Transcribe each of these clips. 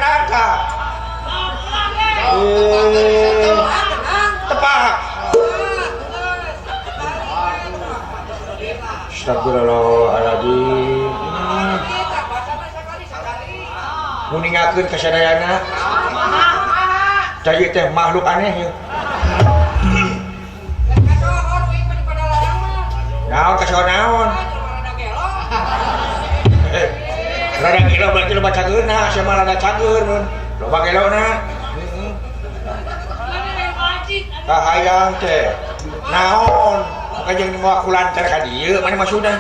naga. Tepak. Astagfirullahaladzim. Muningakeun kasadayana. Cai teh makhluk aneh ya. Naon kasohor naon? Rada gelo berarti loba cageurna, sia mah rada cager mun. Loba gelona. Kahayang teh. Naon? Maka jeung moal kulantar ka dieu, mana maksudna?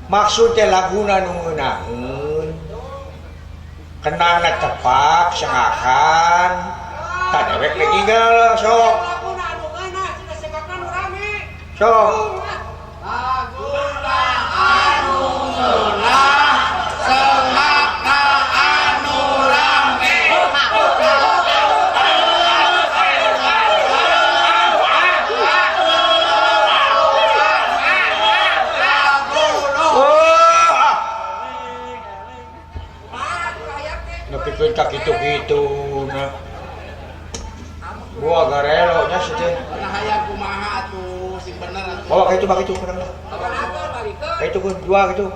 Maksud teh laguna nu ngeunaheun. Kenangna tepak sangakan. Tak dewek lagi tinggal sok. Sok. Nepikeun ka kitu-kitu na. Gua agak relo nya sih teh. Hayang kumaha atuh sing bener atuh. Bawa ka itu bagi itu kadang. Ka itu kun dua gitu.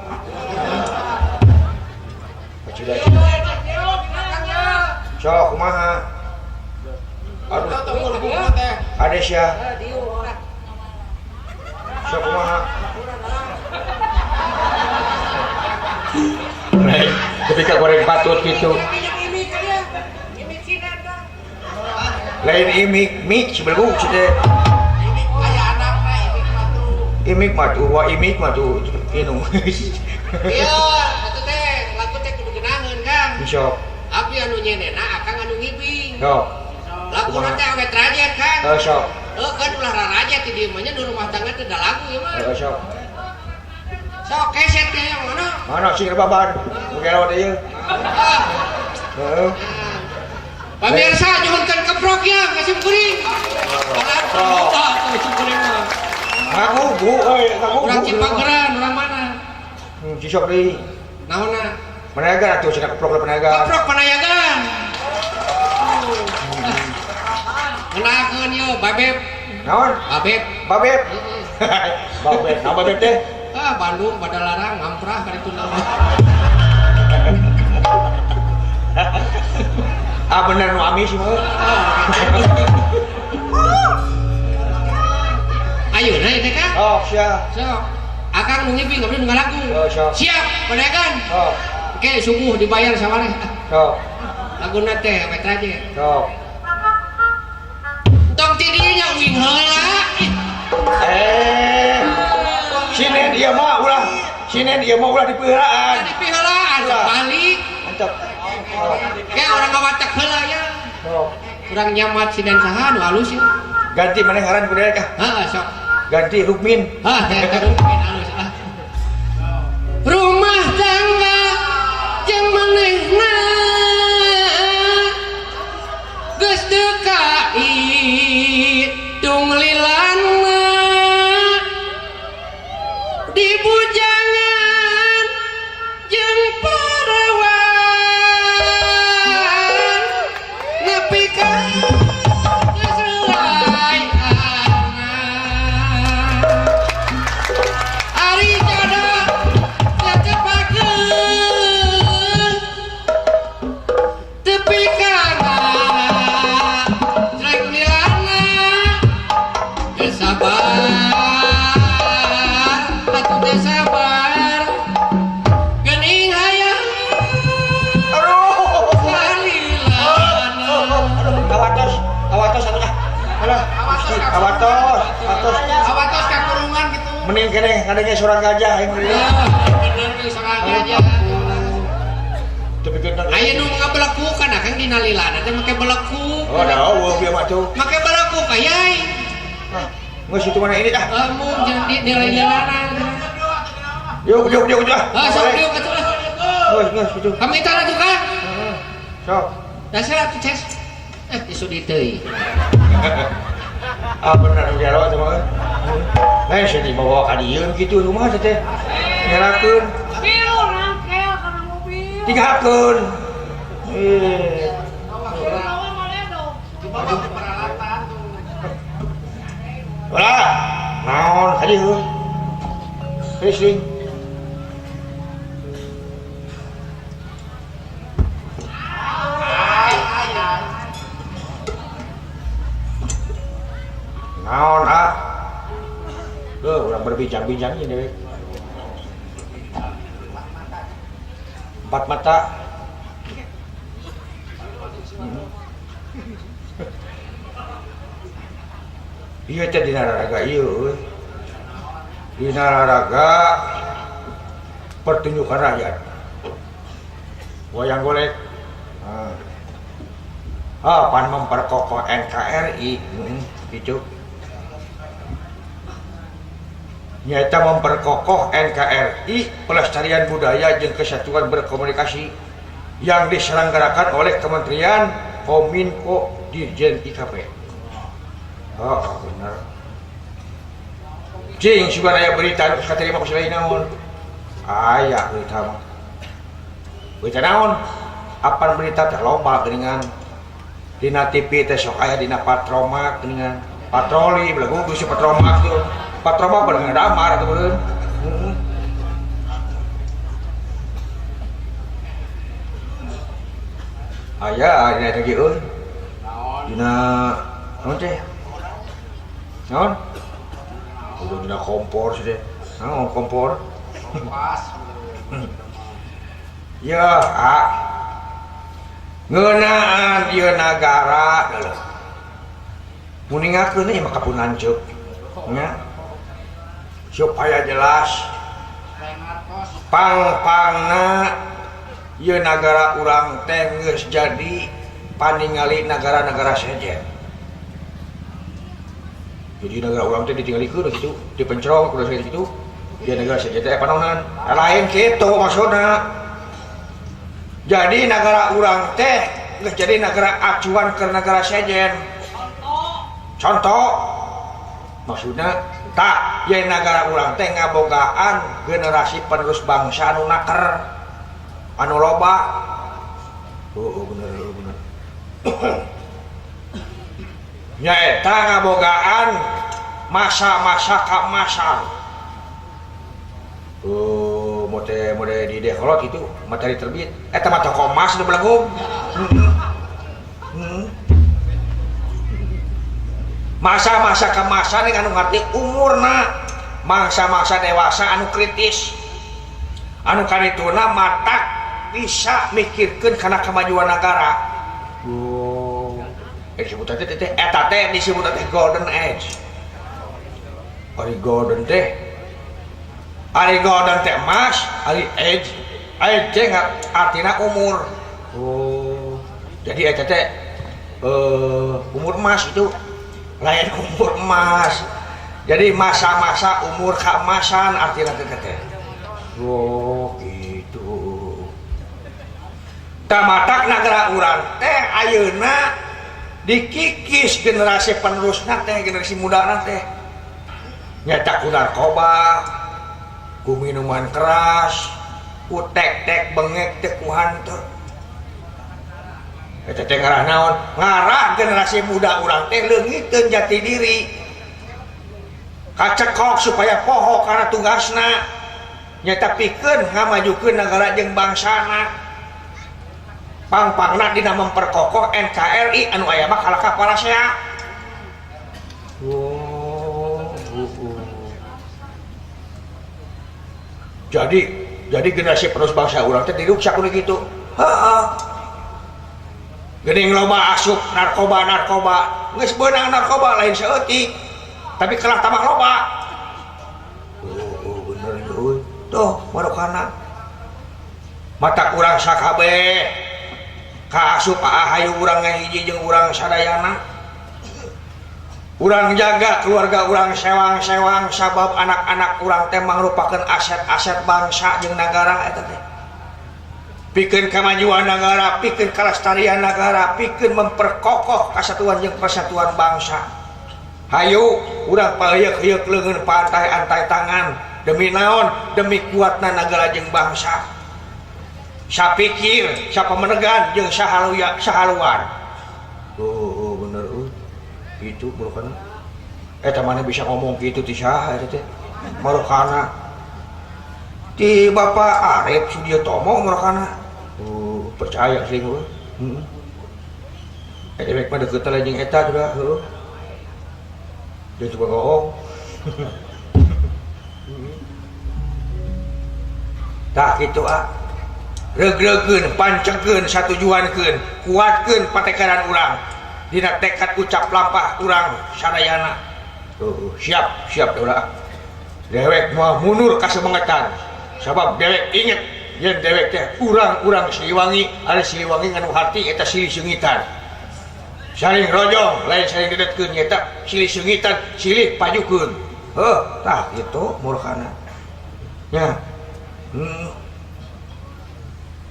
Kecil aja. Sok kumaha? Aduh. Ada sia. Sok kumaha? Ketika goreng patut gitu. Lain imik, mik sebelum sudah. Imik aya anakna imik matu. Imik matu, wah imik matu inu. Iya, atuh teh lagu teh kudu genangeun kan. Bisa. Abdi anu nyenena akang anu ngibing. Sok. Lagu teh awet rajet kan. Sok. Kan ulah rajet di dieu mah nya nu rumah tangga teh da lagu ieu mah. Sok. Sok keset teh yang mana? Mana sing rebaban? Mengelawan ieu. Heeh. Pemirsa nyuhunkeun keprok ya, kasih kuring. Keprok. Kasih kuring mah. Ngagugu ngagugu. Urang Cipageran, urang mana? Cisok deui. Naonna? Panayagan atuh cenah keprok panayagan. Keprok panayagan. Ngenakeun yo babeb. Naon? Babeb. Babeb. Babeb. Naon babeb teh? Bandung pada larang ngamprah ka ditu nama. Bener nu amis mah. Ayeuna ieu teh kan? Oh, sia. Sok. Akang nu ngibing abdi nu ngalagu. Siap, panayagan. Oh. Oke, subuh dibayar sawareh. Sok. Laguna teh awet rajet. Sok. Tong ti dieu nya uing heula. Sinen ieu mah ulah. Sinen ieu mah ulah dipeulaan. Dipeulaan balik. Mantap. Kayak orang ngawatak heula ya. Sok. Urang nyamat sidan saha nu halus ya. Ganti maneh ngaran ku deuk. Heeh, sok. Ganti Rukmin. Teh kadungkeun halus ah. Rumah tangga jeung manehna geus teu kahitung lilana di bujangan jeung parawan nepi ka geus relai ari jodoh tetepakeun tepi kana jelek lilana geus sabar atuh teh sabar geuning hayang salilana Awatos atuh ah. Alah, awatos ka kurungan gitu. Mending keneh ngadenge surang gajah aing deui. Bener nih soal aja. Tapi keunang. Aya nu ngabeleku kan akang dina lilana teh make beleku. Oh, da eueuh bieu mah tuh. Make beleku kayai. Geus itu mana ini dah. Mun jeung di lilana. Yuk ah. Sok dieu atuh lah. Geus itu. Kami tara tuh kan. Sok. Dasar atuh ces. Isu di teuing. Bener nu jero teh mah. Lain sih dibawa ka dieu kitu rumah teh. Nyerakeun. Mobil rangkel karena mobil. tinggalkeun Ulah, naon tadi heuh. Fishing. Naon ah? Urang berbincang-bincang ini dewe. Empat mata. Iya teh dina raraga ieu. Dina raraga pertunjukan rakyat. Wayang golek. Pan memperkokoh NKRI gitu. Nyata memperkokoh NKRI pelestarian budaya dan kesatuan berkomunikasi yang diselenggarakan oleh Kementerian Kominfo Dirjen IKP. Benar. Cing sudah aya berita katerima ku lain naon? Aya berita mah. Berita naon? Apa berita teh loba geuningan. Dina TV teh sok aya dina patromak geuningan. Patroli belagu geus patromak tuh. Patromak bener damar atuh beureun. Aya dina teh euy. Dina naon teh? Naon? Udah dina kompor sih deh. Naon kompor? Ya, ngeunaan ieu nagara geuleuh. Mun ningakeun ieu mah kapunan ceuk. Nya. Supaya jelas pang-pangna ieu nagara urang teh geus jadi paningali nagara-nagara sejen. Jadi negara orang teh ditinggalikeun kitu, dipencerong kudu sakitu kitu. Dia negara sejen teh panonan. Lain kitu maksudna. Jadi negara urang teh geus jadi negara acuan ke negara sejen. Contoh maksudna tak ye negara urang teh ngabogaan generasi penerus bangsa anu naker anu loba. Bener. Nyaeta ngabogaan masa-masa keemasan. Mode di dekolot itu materi terbit. Eta mah toko emas nu belenggu. Masa-masa keemasan anu ngarti umurna, masa-masa dewasa anu kritis. Anu karituna matak bisa mikirkeun kana kemajuan negara. Disebut teh eta teh disebut teh golden age. Ari golden teh emas, ari age artina umur. Jadi eta teh umur emas itu lain umur emas. Jadi masa-masa umur keemasan artina teh teh. Gitu. Tamatak negara urang teh ayeuna dikikis generasi penerusna teh generasi muda teh nyata ku narkoba ku minuman keras ku tek-tek bengek teh ku hanteu eta teh ngarah naon ngarah generasi muda urang teh leungiteun jati diri kacekok supaya poho kana tugasna nyata pikeun ngamajukeun negara jeung bangsana pang-pangna dina memperkokoh NKRI anu aya mah kalaka parasea. Jadi generasi penerus bangsa urang teh diruksak kudu kitu. Heeh. Geuning loba asup narkoba. Geus beunang narkoba lain saeutik. Tapi kelah tamak loba. Bener euy. Tuh, marokana. Mata urang sakabeh kaasup ahayu urang ngahiji jeung urang sadayana urang jaga keluarga urang sewang-sewang sabab anak-anak urang teh mangrupakeun aset-aset bangsa jeung nagara eta teh pikeun kamajuan nagara pikeun kalestarian nagara pikeun memperkokoh kesatuan jeung persatuan bangsa hayu urang paeuyeuk-euyeuk leungeun pantai-antai tangan demi naon demi kuatna nagara jeung bangsa sapikir siapa menegan jeung sahaluan bener itu bukan eta mana bisa ngomong gitu ti saha eta teh marokana ti Bapak Arif Sudiotomo marokana percaya sih gue efek mah deket lah jeung eta juga dia coba ngomong tak gitu regregeun pancengkeun satujuankeun kuatkeun patekaran urang dina tekad ucap lampah urang sadayana siap ulah dewek moal mundur ka semangetan sabab dewek inget yen dewek teh urang Siliwangi ari Siliwangi nganu hati eta silih seungitan saling rojong lain saling dedetkeun eta silih seungitan silih pajukeun tah kitu murhana nya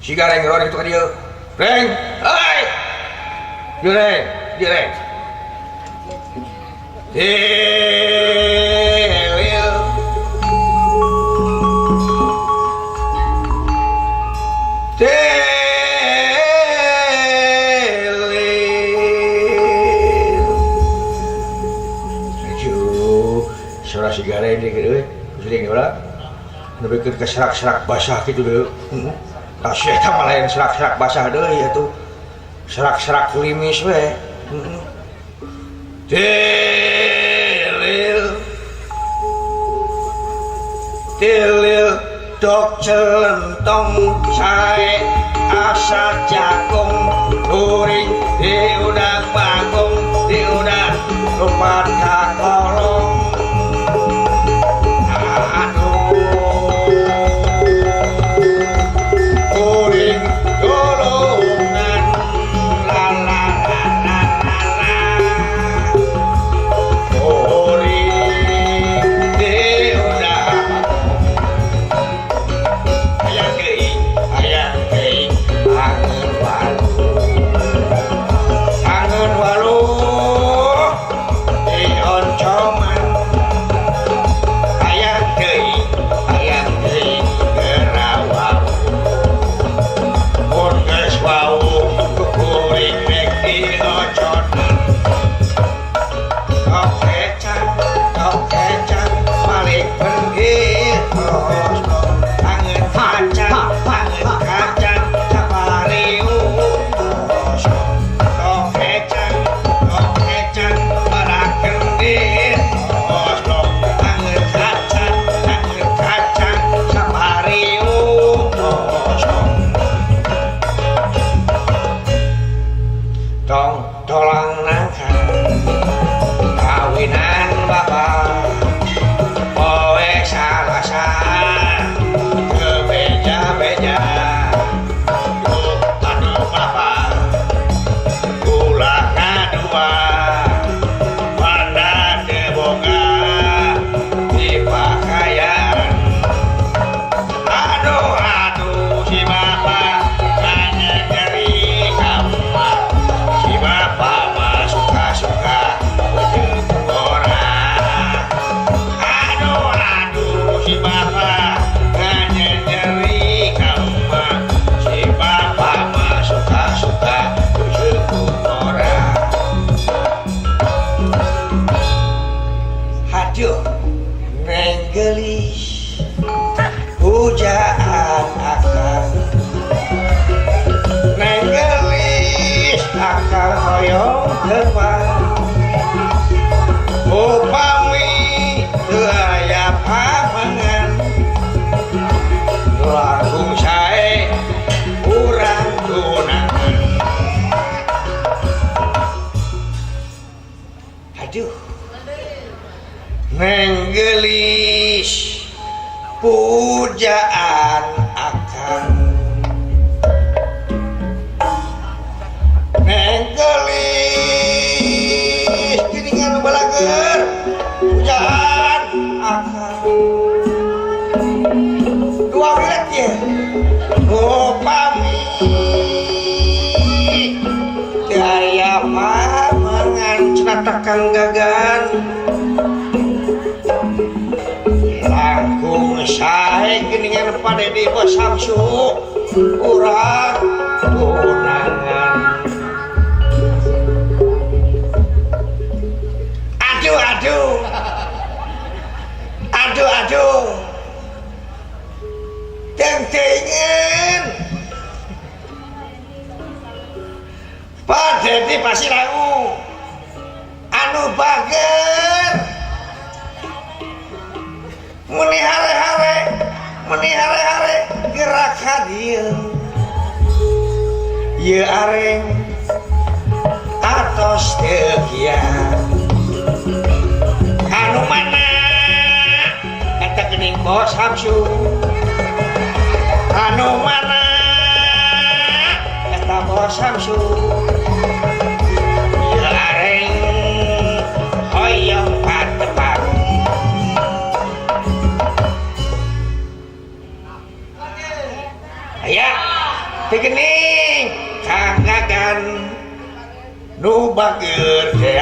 si gareng rong itu ka dieu reng hei direng suara si gareng deh sering ulah nebikeun ke serak-serak basah kitu deu tasih eta mah lain serak-serak basah deui atuh serak-serak limis we tilil dok celentong sae asa jakong luring diudang bagong diudang lumpat kakolong Nenggelis pujaan akan nenggelis kiningan balager pujaan akan dua menit ya pami gaya mangan cenatakan gagan langkung sae geningan pada di bos Samsu urang tunangan. Aduh teng-tengen pada di Pasirawu anu bager meni hare-hare gerak hadir ieu areng atos teukian anu mana eta geuning Bos Hamsu anu mana eta Bos Hamsu ieu areng hoyong patepang aya teuing Kang Gagan nu bager teh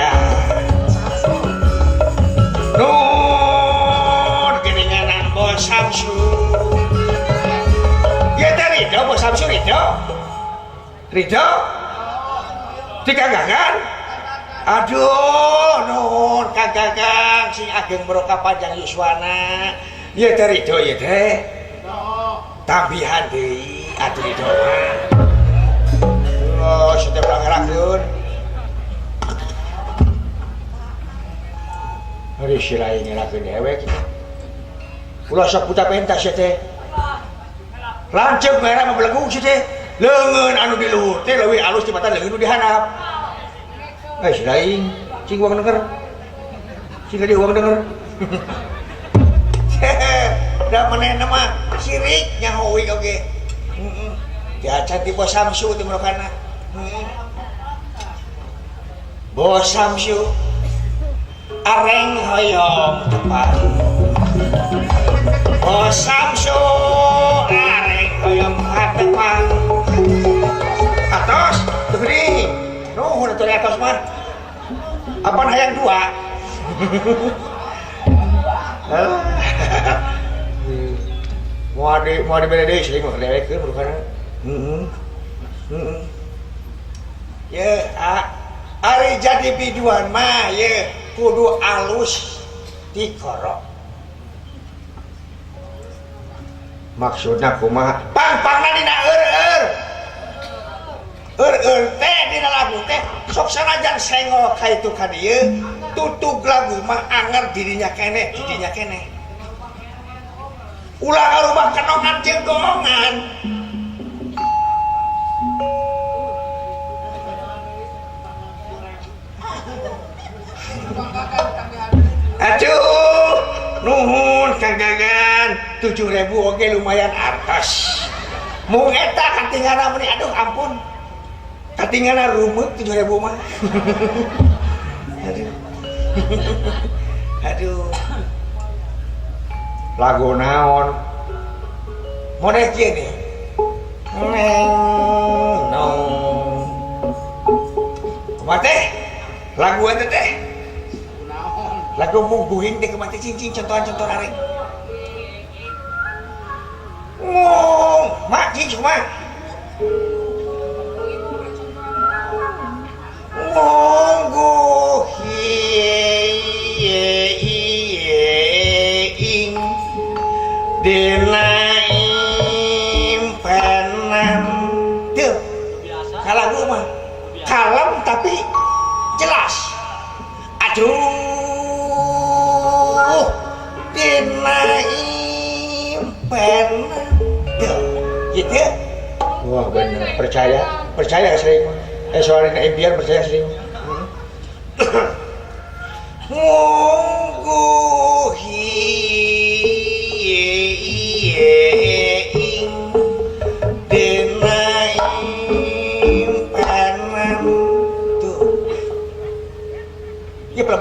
nun geuninganan Bos Hamsu ya teh Ridho Bos Hamsu Ridho di Kang Gagan aduh nun Kang Gagang sing ageng Broka Panjang Yuswana ya teh Ridho ya teh tambihan deui atuh Ridho oh sudah berangerakeun hari si lain ngelakuin dewek ulah sok puta pentas ya teh lancep merah membelenggu sih teh leungeun anu di luhur teh leuwih alus di mata leungeun nu dihandap si lain cing uang denger cing dia uang denger da manehna mah sirik nyahowi oge diacan ti Bos Hamsu ti merokana Bos Hamsu areng hoyong tepat Bos Hamsu areng hoyong tepat atos tuh gini nuhun atuh atos mah apaan hayang dua mau di beda deui sih mah lewekeun bukan ya ari jadi biduan mah ya kudu alus dikorok maksudna kumaha pang-pangna dina eur teh dina lagu teh sok sanajan sengol ka itu ka dieu tutug lagu mah anger dirinya keneh ulah ngarubah kenongan jeung gongan aduh nuhun Kang Gagan 7.000 oge lumayan artos mung eta katinggalna meni aduh ampun katinggalna rumeuk 7.000 mah aduh lagu naon model kieu nih kumaha teh lagu eta teh lagu mungguing teh kumaha teh cing contohan areng mak cing kumaha dina impenan tuh kalagu mah kalem tapi jelas aduh dina impenan tuh gitu wah bener percaya sering soalnya impian percaya sering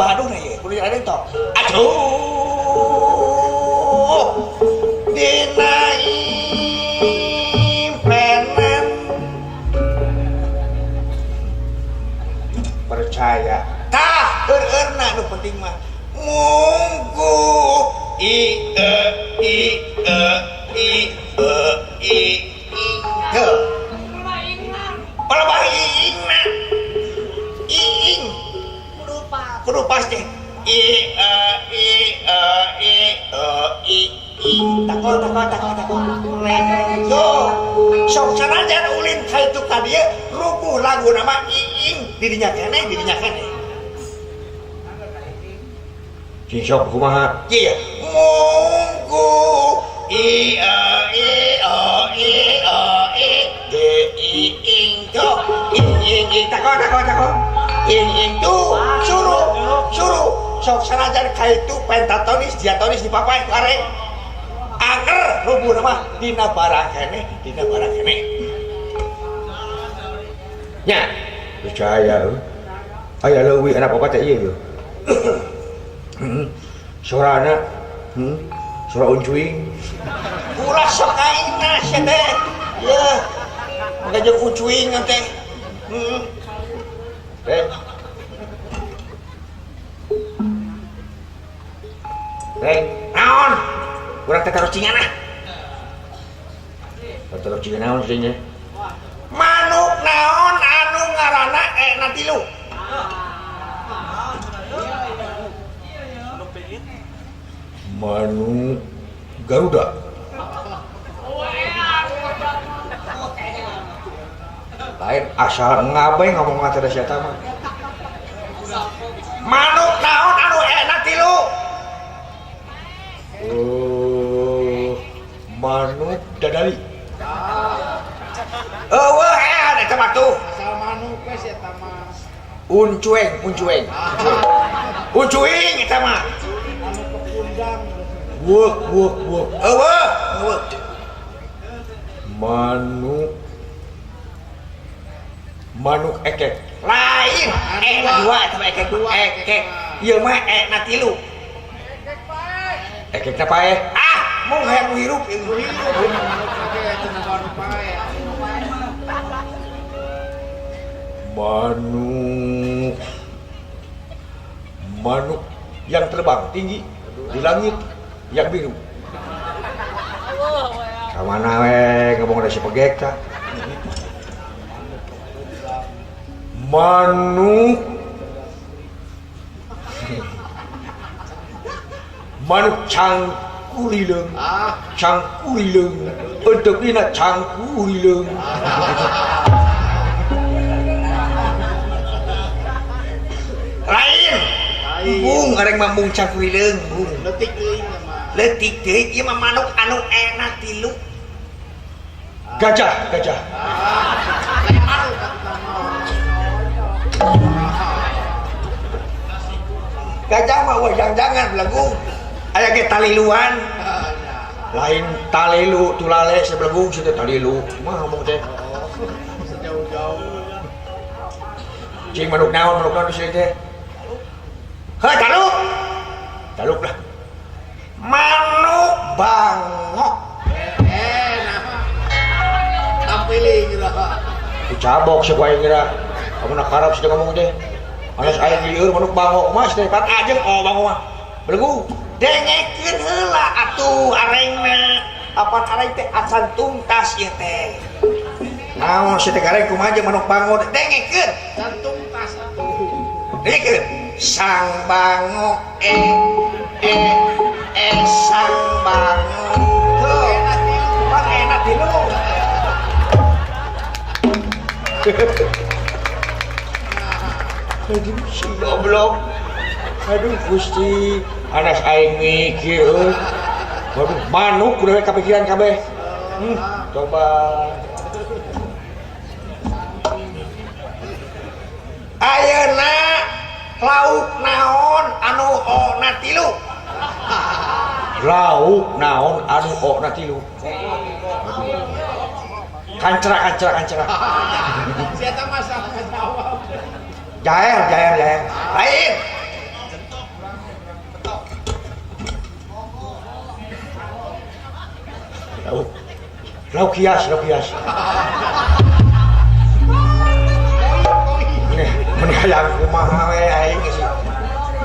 Baduh nih ya, kudu ada tok. Aduh, dina impenan percaya. Tah, eurna nu penting mah. Munggu i takon yo sok sanajan ulin ka itu ka dieu rubuh lagu nama iing dirinya keneh Cing sok kumaha iya munggu ing takon ing tu suruh sok sanajan ka itu pentatonis diatonis dipapain ku arek anger rubuh nama dina barang keneh nya percaya aya leuwih anak papa teh ieu sorana sora uncuing ulah sok aingna sia teh ya mangga jeung uncuing teh naon urang teh taruh cingan taruh cingan naon cenah manuk naon anu ngaranna natilu manuk Garuda lain asal ngabai ngomong ngacer siapa mah manuk naon anu natilu manuk dadali ada tempat tuh asal manuk wes eta mah uncueng eta mah anu kepundang wuk manuk ekek lain dua sama ekek ieu mah natilu ekek na pae mung hayang hirup manuk yang terbang tinggi di langit yang biru kamana we ngomong ada si pegek ta manuk cangkurileung untuk dina cangkurileung lain bung areng mambung cangkurileung bung letik teuing ieu mah manuk anu enak tilu gajah lain manuk gajah mah jangan belagung aya ge taliluan lain talilu tulale sebelagung situ talilu mah ngomong teh sejauh-jauh cing manuk naon di sini teh heuh taluk lah manuk bangok nah tampiling lah dicabok si kuaing ngira kamu nak harap sih ngomong teh anas aya lieur manuk bangok mas teh pat ajeng bangok mah belagung dengekeun heula atuh arengna apan areng teh acan tuntas ieu teh naon si teh gareng kumaha jeung manuk bangok dengekeun dan tuntas atuh dengekeun sang bangok sang bangok tuh enak tilu aduh si goblok aduh Gusti anas aing mikir waduh manuk udah kepikiran kabeh coba ayeuna lauk naon anu natilu kancra siapa masalah jawab jair lain lauk hias menayang kumaha we aing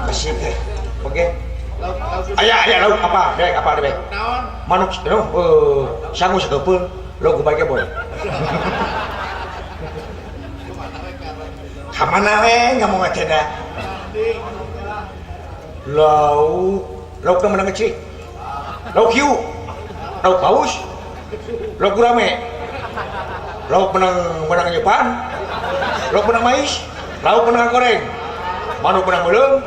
kasih oke aya lauk apa dek naon manuk sangu sakepeul lauk bae boy kamana we ngomong cenah lauk na menang kecil lauk hiu, lauk paus, lauk gurame, lauk menang Jepang, lauk menang mais, lauk menang goreng, manuk menang belum,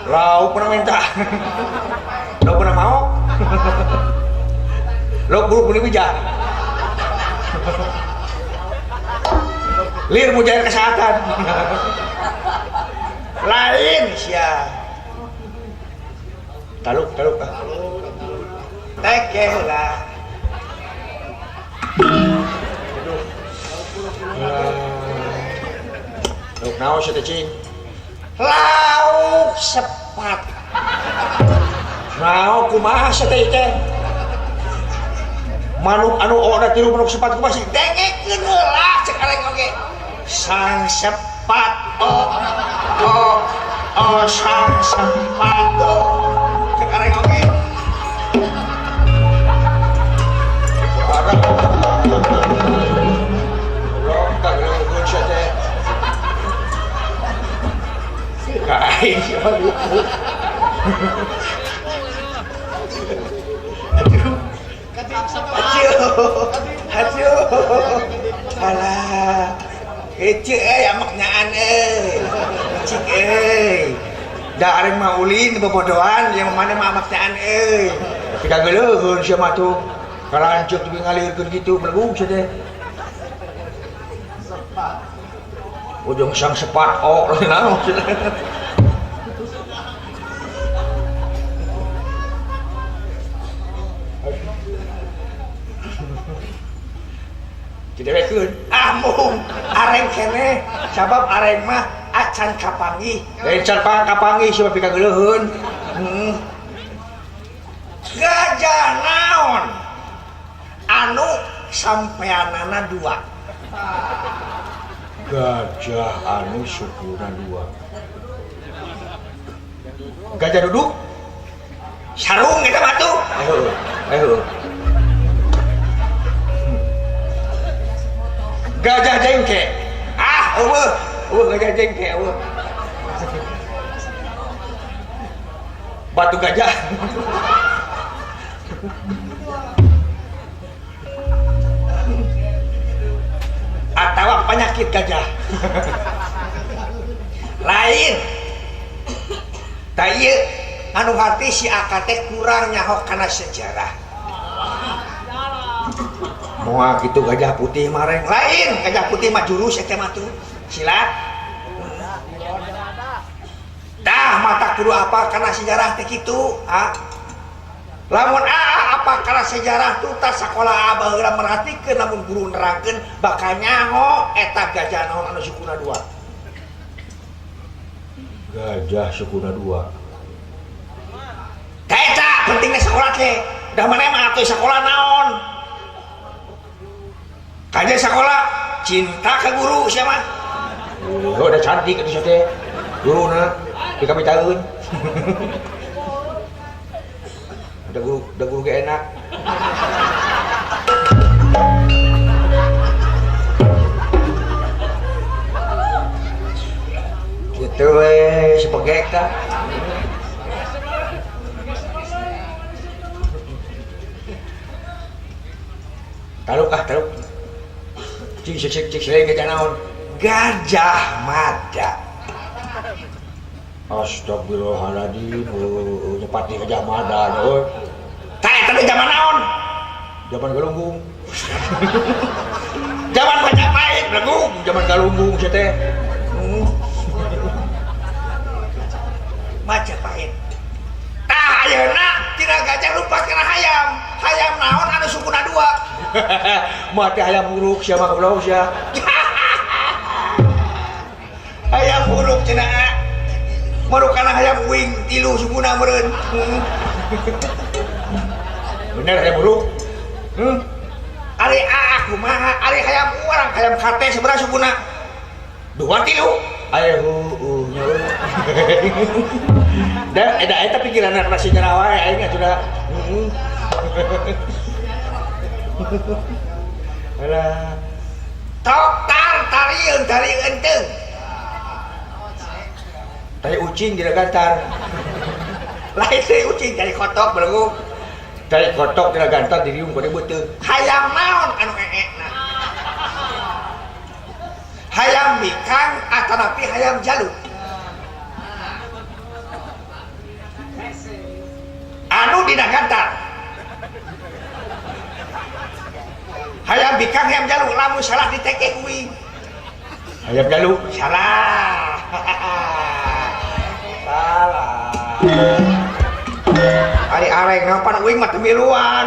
lauk menang mentah, lauk menang maok, lauk buruk benih bijak, lir mujair kesehatan, lain sia, taluk tekelah. Lauk naon sih cing? Lauk sepat. Naon kumaha sih teh? Manuk anu ora tilu manuk sepat kumaha sih? Dengekeun heula cek areng oge. Sang sepat sang sepat cek areng oge. Kain siapa lupu. Aduh. Alah. Kece amak nyaan cik da areng mah ulin bobodohan yang mana mah amak nyaan tapi kageuleun sia mah tuh kalanceuk teu ngalirkeun kitu belum sia teh. Ujung sang sepat naon didewekeun amung areng keneh sabab areng mah acan kapanggih can kapanggih sabab pikageuleuheun gajah naon anu sampeanana dua gajah anu sukuna dua gajah duduk sarung eta mah tuh ayo gajah jengke gajah jengke batu gajah atau penyakit gajah lain tanya anu hati si akate kurang nyaho karena sejarah moal gitu gajah putih mareng lain gajah putih mah jurus eta mah tuh silat dah mata kudu apa karena sejarah teh kitu lamun apa karena sejarah tuh tak sakola baheula merhatikeun lamun guru nerangkeun bakal nyaho eta gajah naon anu sukuna dua gajah sukuna dua kaeta pentingnya sekolah teh dah mana mah atuh sekolah naon kajian sekolah cinta ke guru siapa? Udah cantik itu teh guru na di kami tahun. Ada guru gak enak. Gitu sebagai kan. Taruh. Cik gajah naon? Gajah Mada. Astagfirullahaladzim, nyepati Gajah Mada tah eta zaman naon? Zaman Galunggung. Zaman Majapahit Galunggung, zaman Galunggung sia teh. Majapahit. Tah ayeuna tina gajah lupa kana hayam naon anu sukuna dua. Mati hayam buruk sia mah goblok sia. Hayam buruk cenah. Maru kana hayam wing tilu sukuna meureun. Bener hayam buruk. Ari aku mah ari hayam urang hayam kate sabaraha sukuna? 2 3. Aya nya. Da eta pikiranna kana sejarah wae aing sudah. Alah. Tok tarieun teu. Tari ucing tidak gantar. lain deui ucing dari kotok belenggu dari kotok tina ganteng diriung ku beuteung hayam naon anu eekna hayam bikang atanapi hayam jaluk anu dina ganteng hayam bikang hayam jaluk lamun salah diteke kuing hayam jaluk salah salah ari areng ngapan uing mah teu miluan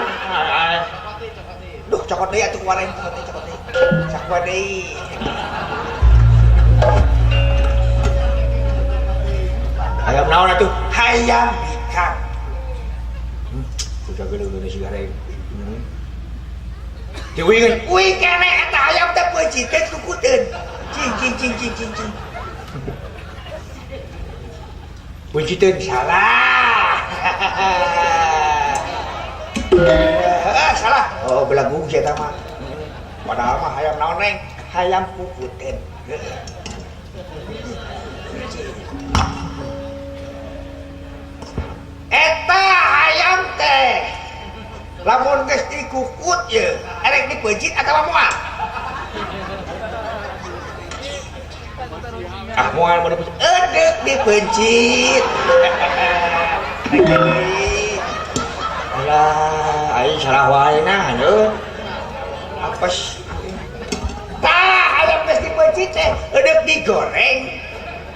duh cokot deui atuh kuareng cokot deui sakua deui hayam naon atuh hayam bikang udah gede si gareng diuingeun uing keneh eta hayam teh peucit teh kukuteun cing Pujitin salah. Salah. Oh, belagu saya mah. Padahal mah hayam naon neng? Hayam kukutin. Eta hayam teh. Lamun geus dikukut ye, erek dipeujit atawa moal? Ah moal mau dipencit, edek dipencit. Alah, aing salah wae nah, heuh. Apes. Tah, hayam geus dipencit teh, edek digoreng,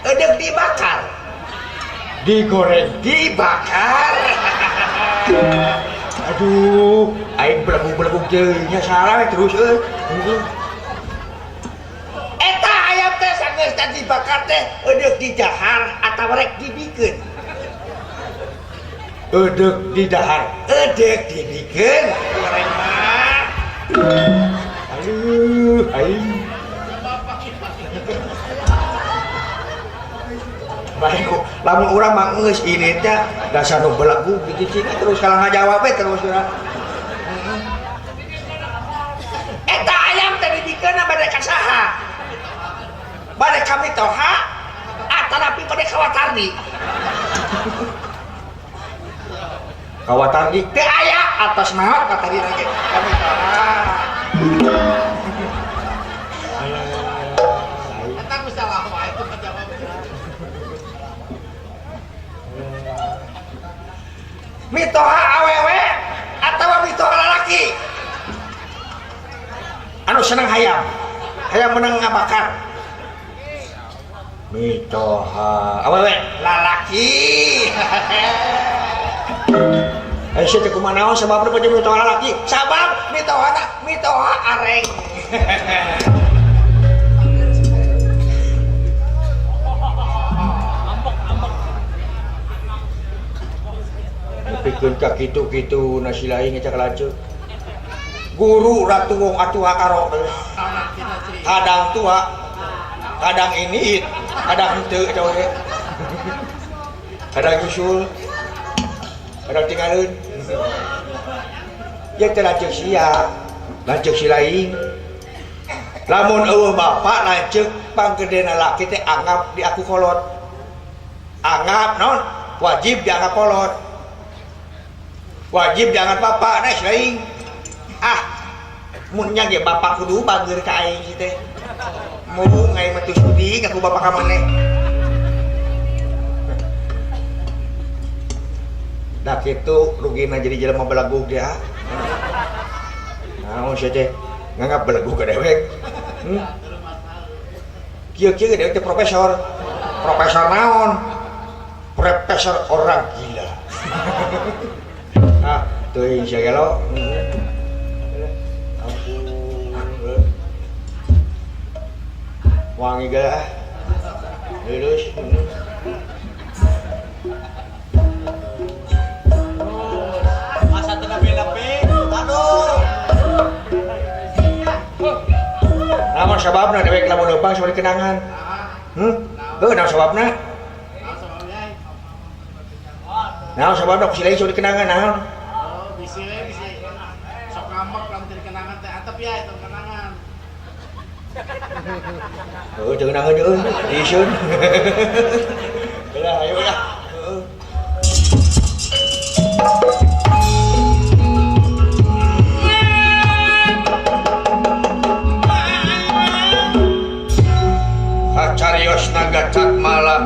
edek dibakar. Digoreng, dibakar. Aduh, aing belegu-belegu deui nya salah terus euy. Geus tadi dibakar teh eudeuh didahar atawa rek dibikeun. Eudeuh didahar, eudeuh dibikeun. Goreng mah. Aduh, aing. Baik, lamun urang mah geus ini teh dasar nu belegu dicicing terus kalah ngajawab we terus urang. Eta ayam teh dibikeun bade ka saha? Bade kami toha atanapi bade kawatardi kawatardi teu aya atas naon kata dina ge kami toha eta ku salah wae itu kajawab mitoha awewe atawa mitoha lalaki anu seneng hayam menang ngabakar mitoha awewe lalaki saya teh kumaha naon sababna peuting mitoha lalaki sabab mitoha areng nepikeun ka kitu-kitu nasi lain ngecak lanceuk guru ratu wong atuh karo kadang tua kadang ini kadang henteu eta we kadang nyusul kadang tinggalin ya teh lanceuk sia lanceuk si lain lamun eueuh bapak lanceuk panggedena laki teh anggap di aku kolot anggap naon wajib dianggap kolot wajib dianggap bapak nah si lain ah mun nya ge bapak kudu bageur ka aing kitu teh mau ngai metu studi ngaku bapak ka maneh dah kitu rugina jadi jelema belagu dia naon sia teh nganggap belagu ka dewek kieu-kieu ge dewek teh profesor naon profesor orang gila ah teuing sia gelo wangi gak lulus masa tengah bela-bela aduh namun sababna dewek lamun leumpang sebagai kenangan namun sababna namun sababna kusilai sebagai kenangan namun bisa sok ngambek lamun jadi kenangan teh atep ya itu kenangan jangan nangan yun, isun. Kaya, ayo lah. Kacarios naga Tatmala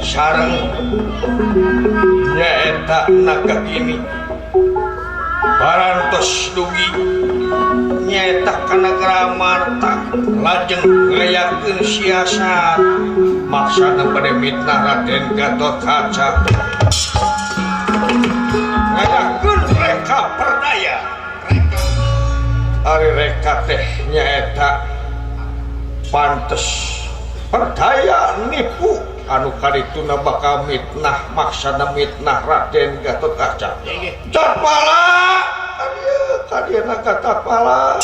sareng nyaeta naga ini parantos dugi nyaeta ka Nagara Amarta lajeng ngayakeun siasat maksana bade mitnah Raden Gatotkaca ngayakeun reka perdaya ari reka teh nyaeta pantes perdaya nipu anu karituna bakal mitnah maksana mitnah Raden Gatotkaca Tatmala kadieuna ka Tatmala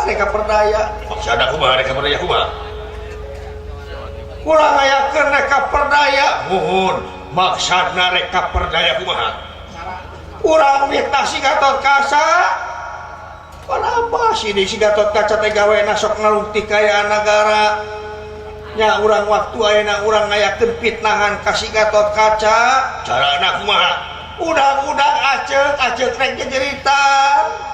Reka perdaya maksana kumaha reka perdaya kumaha ulah ngayakeun reka perdaya muhun maksana reka perdaya kumaha urang mitnah si Gatotkaca kenapa si Gatotkaca teh gawena sok ngalungti kaya nagara nya urang waktu ayeuna urang ngayakeun fitnahan ka si Gatotkaca carana kumaha udang-udang acek rek jeritan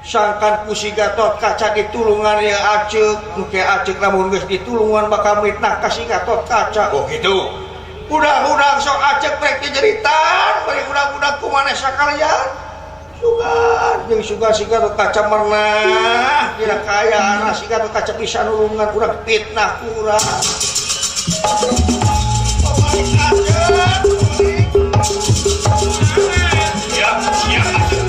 sangkan ku si Gatotkaca ditulungan ya acek lamun geus ditulungan bakal mitnah ka si Gatotkaca oh gitu udah sok acek rek dijeritan bari udah kumaneh sakalian sugan jeung sugan si Gatotkaca mernah dina kaayaan si Gatotkaca bisa nulungan urang fitnah ku urang siap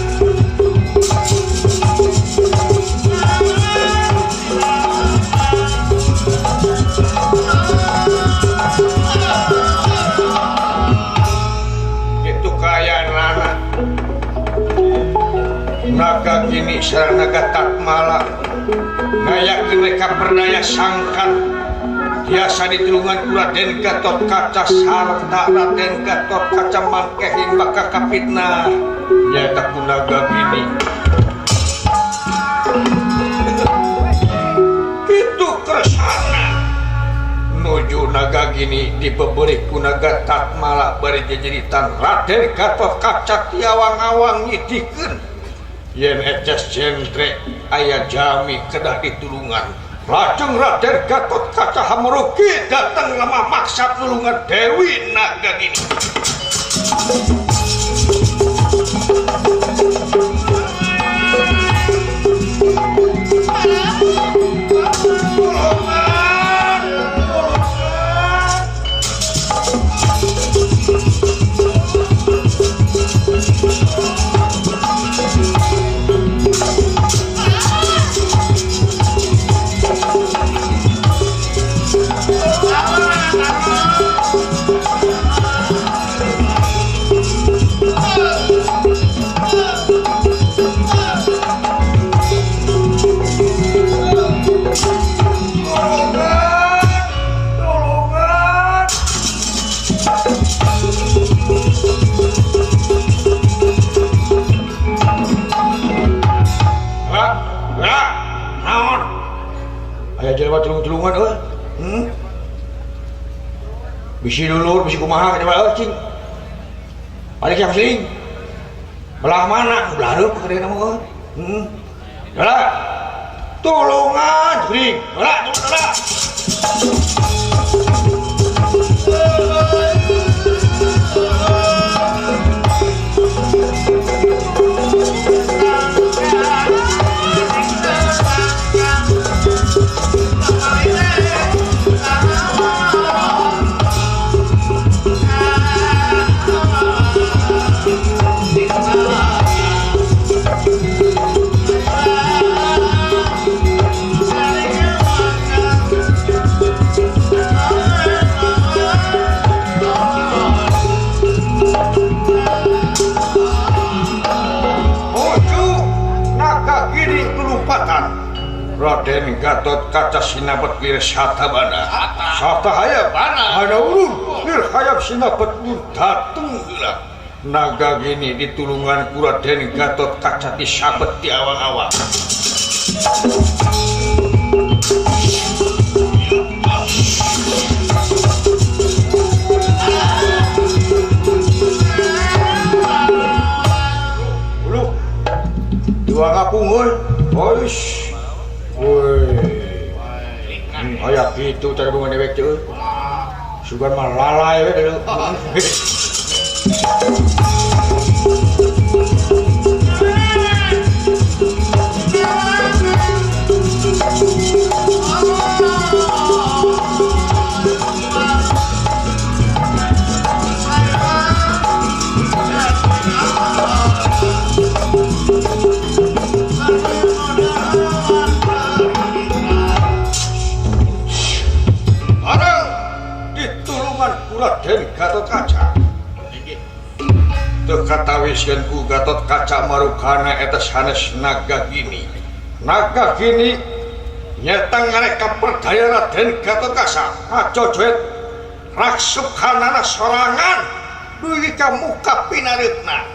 naga gini sareng naga Tatmala ngayakeun reka perdaya sangkan biasa ditulungan ku Raden Gatotkaca sarta Raden Gatotkaca mangkehin bakal kapitnah nyaeta ku naga gini kitu kersana nuju naga gini dibebeurik ku naga Tatmala bari jejeritan Raden Gatotkaca tiawang-awang nyidikeun yen eces jentre aya jami kedah ditulungan lajeng Raden Gatotkaca hamruki datang lemah maksat nulungan Dewi Nagagini bisi dulur, bisi kumaha coba cing balik yang sing belah mana belah lu pekerjaan nama belah tulungan sing belah Selatan Raden Gatot Kaca sinapet lir satabana satahaya ada urun lir hayap sinapet lir dateng heula naga gini ditulungan ku Raden Gatot Kaca disabet di awang-awang dua ngapung euy boys woi aya kitu cara bunga dewek teh sugan mah lalai we deuleu Raden Gatot Kaca teu katawiskeun ku Gatot Kaca marukana eta sanes naga gini nyata ngareka perdaya Raden Gatot Kaca ngacocoet raksukhanana sorangan dugi ka muka pinareutna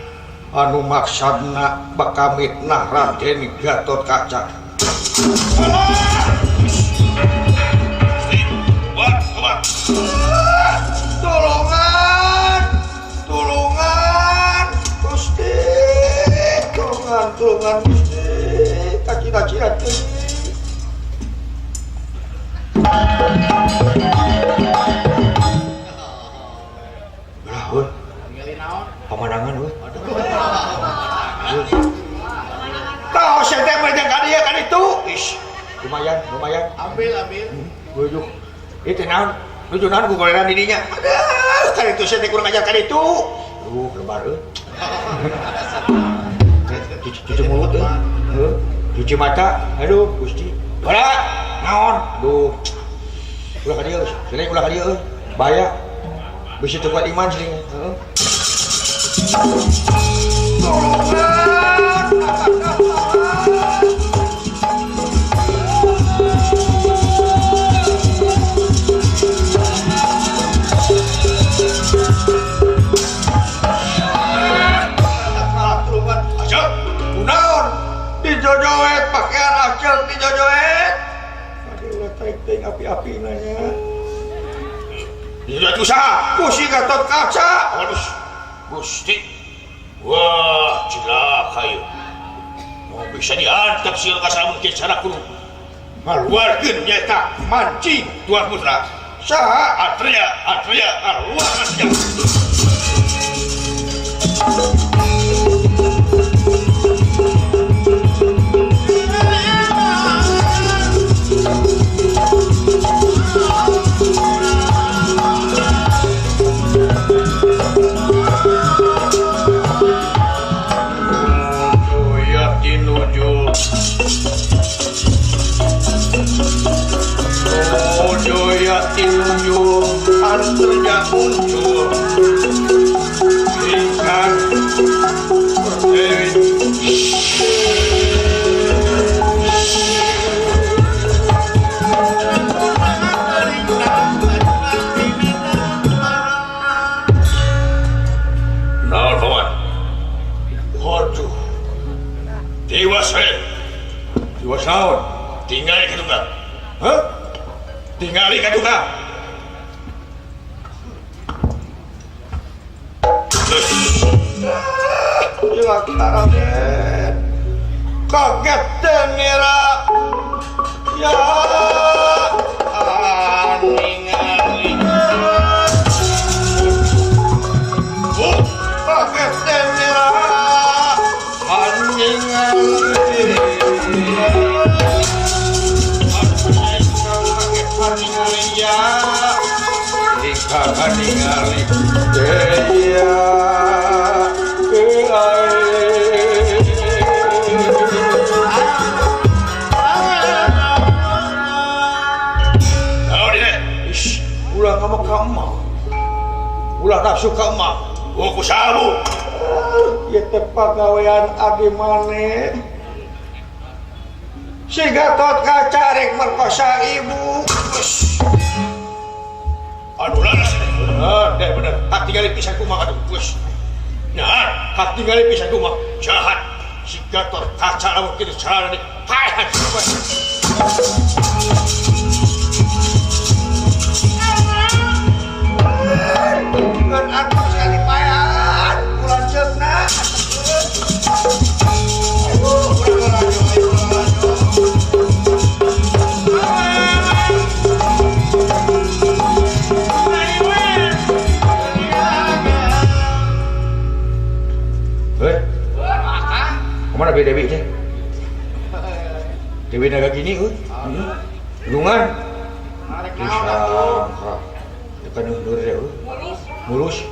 anu maksudna bakamitna Raden Gatot Kaca tulungan Gusti kaki-kaki atuh lah weh pamandangan weh tau saya teh mah ka dieu kan itu ish lumayan ambil bujuk itu naon nujunan ku goleran di dinya aduh kan itu saya teh kurang ajar kan itu lebar cuci mulut cuci mata aduh Gusti bala naon aduh ulah ka dieu sering ulah ka dieu bahaya bisa teu kuat iman sering dijojoet pakaian acel dijojoet aduh tarik-tarik api-api nanya dijojoet usaha Gusti Gatot Kaca aduh Gusti wah cilaka ieu mau bisa diantep sieu kasalamun ke cara kudu ngaluarkeun nyaeta mancing Tuan Putra saha Atreya ngaluarkeun senjata Antrenya muncul ingkang perdewi naon paman waduh dewas naon tinggali ka tunggal tinggali ka tunggal kaget dengira ya ningali kaget dengira ningali ya ika ningali ya ulah nafsu ka emak ku sabu ieu teh pagawean adi maneh si Gatot Kaca rek merkosa ibu. Anu laras. Bener. Tak tinggali pisan kumaha atuh, geus. Nah, tak tinggali pisan kumaha. Jahat. Si Gatot Kaca lamun kitu carana nih. Hai. Dengan atas sekali payan, pulang jemna. Kemana Dewi teh? Dewi naga gini, lungan. Bisa, kan nur ya, mulus.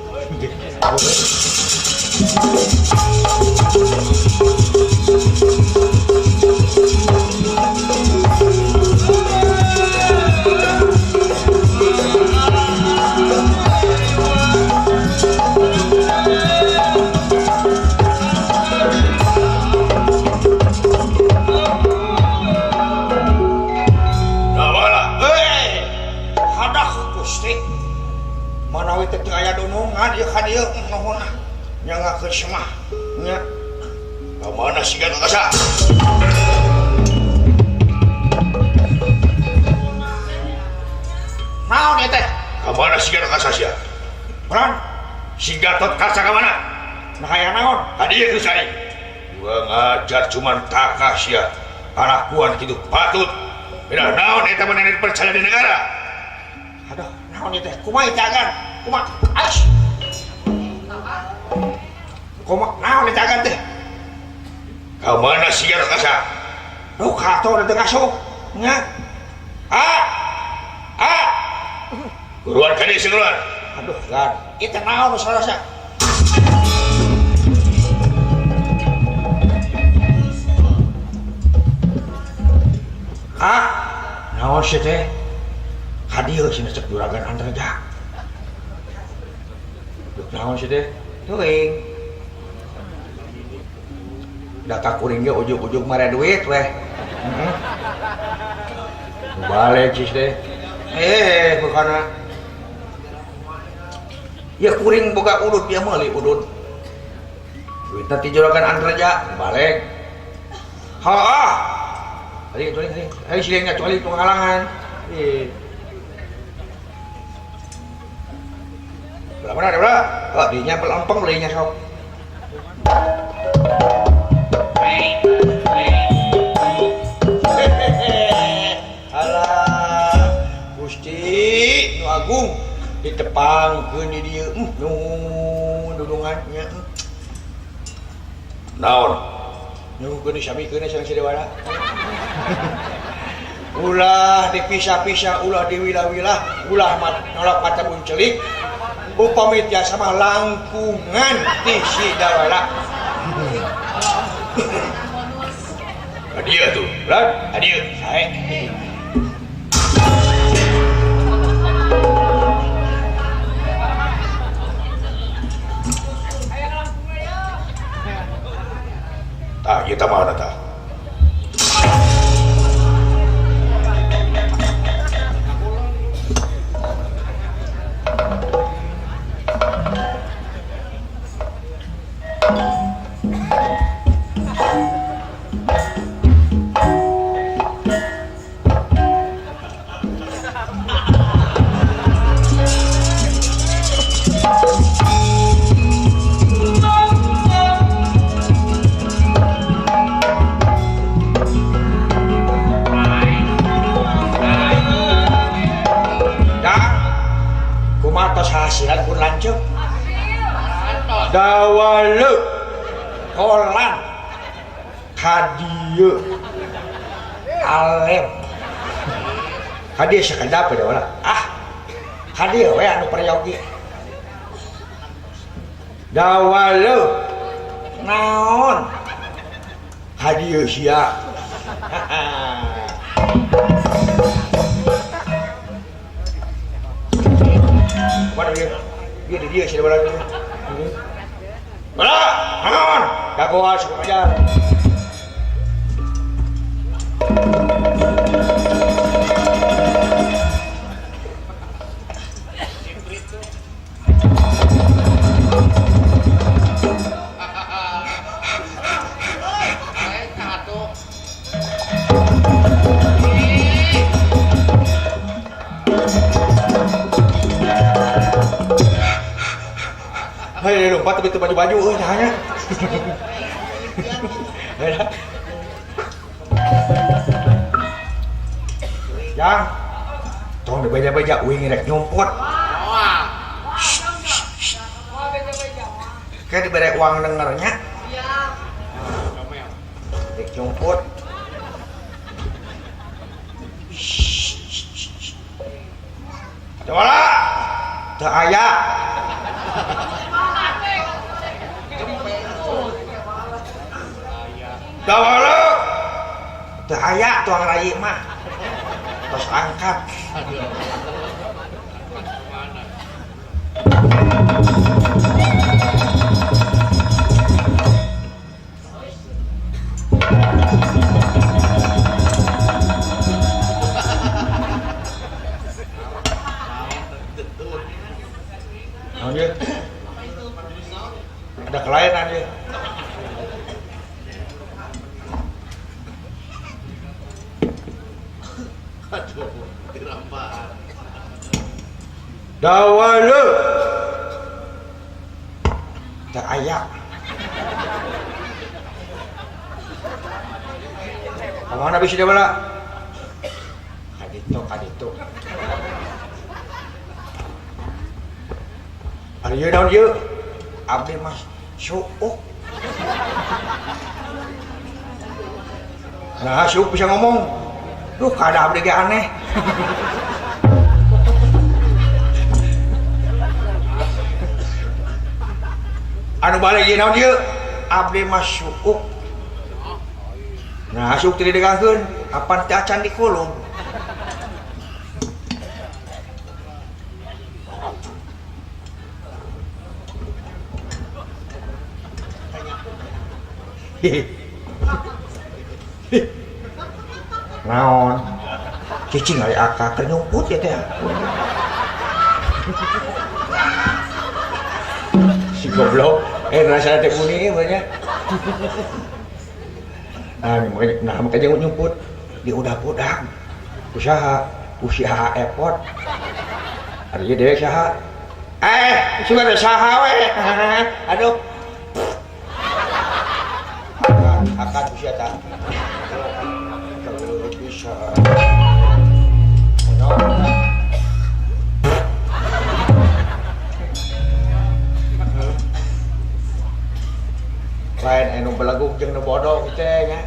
Manawi teh aya donongan ieu kan ieu nuhun nyangakeun semah nya. Ka mana si Gatot Kaca? Naon ieu teh? Ka mana si Gatot Kaca sia? Bran, Si Gatot Kaca ka mana? nah aya naon? Hadieu geus cai. Gua ngajar cuman takah sia. Kalakuan kitu patut. Beda naon eta manehna dipercaya di negara. Aduh, naon ieu teh? Kumaha jagan? Kumaha? Ais. Kumaha naon ieu jagan teh? Ka mana si Gatot Kaca? Duh, kato da teu ngasuh. Nya. Guruan ka deui singuluan. Aduh, gan. Ieu teh naon sarasa? Naon sih teh? Hadieu cenah cek juragan Antarja. Duh, naon sih teh? Teuing. Data kuring ge ujug-ujug mare duit weh. Balik cis teh. Bukana. Ya kuring boga udut dia meuli udut. Duitna ti juragan Antarja balik. Hari silengnya cuali itu ngalangan. Belah mana ada belah? Oh, dinya pelempeng belinya sok. Alah, Gusti nu agung ditepangkeun di dieu nu dudungannya. Naon? Nyuguhkeun disamikeun sareng si Dewara. Ulah dipisah-pisah, ulah diwilah-wilah, ulah nolak mata buncelik. Upami tiasa mah langkungan ti si Dewara. Hadieu tuh. Belan, Hadieu. sae. Tah, ieu tah mana tah? Hasilan pun lanjut. Dawale kolan hadieu alem hadieu sakadap da wala hadieu we anu peryogi dawale naon hadieu sia Mana dia sih ada barang. Mana? Naon? Dagoan suku ajar. tapi itu baju-baju hanya. Yang tolong dibeja-beja uing rek nyumput. Kayak diberi uang dengernya. Rek nyumput. Coba lah. Teu aya. Coba teu aya tuang rayi mah. Terus angkat. Dia. Ada kelainan dia. Dawalu. Tak ayak. Kemana bisa dia bala? Kadito. Ada ye daun ye. Abdi mas syuuk. Nah, syuuk bisa ngomong. Duh, kada abdi ge aneh. Anu balik ye daun ye. Abdi mas syuuk. Nah, syuuk teu didegangkeun, apan teu acan dikulum. Naon cicing ari akak keur nyumput ya teh si goblok rasana teh muni banyak makanya nyumput di udah-udah usaha epot ari dewe saha cuma ada saha we aduh akan usia tak kalau bisa lain anu belagu jeung nu bodoh gitu nya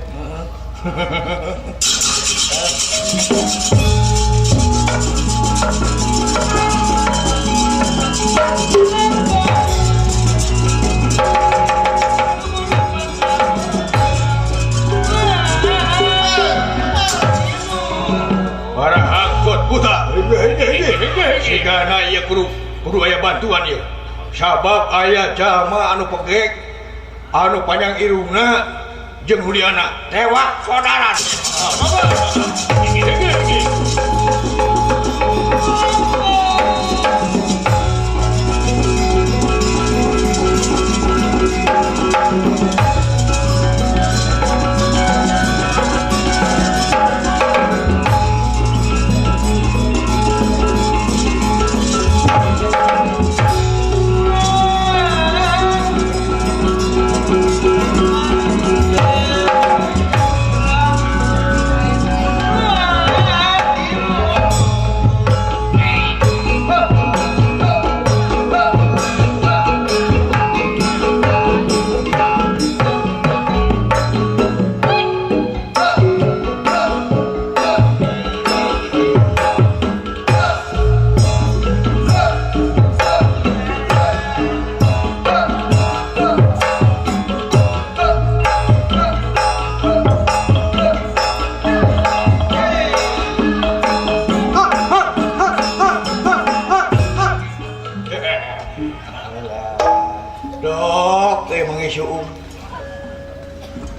Buta, sigana ieu kudu aya bantuan ieu. Sabab aya jalma anu pegek, anu panjang irungna jeung huliana tewak sodaran.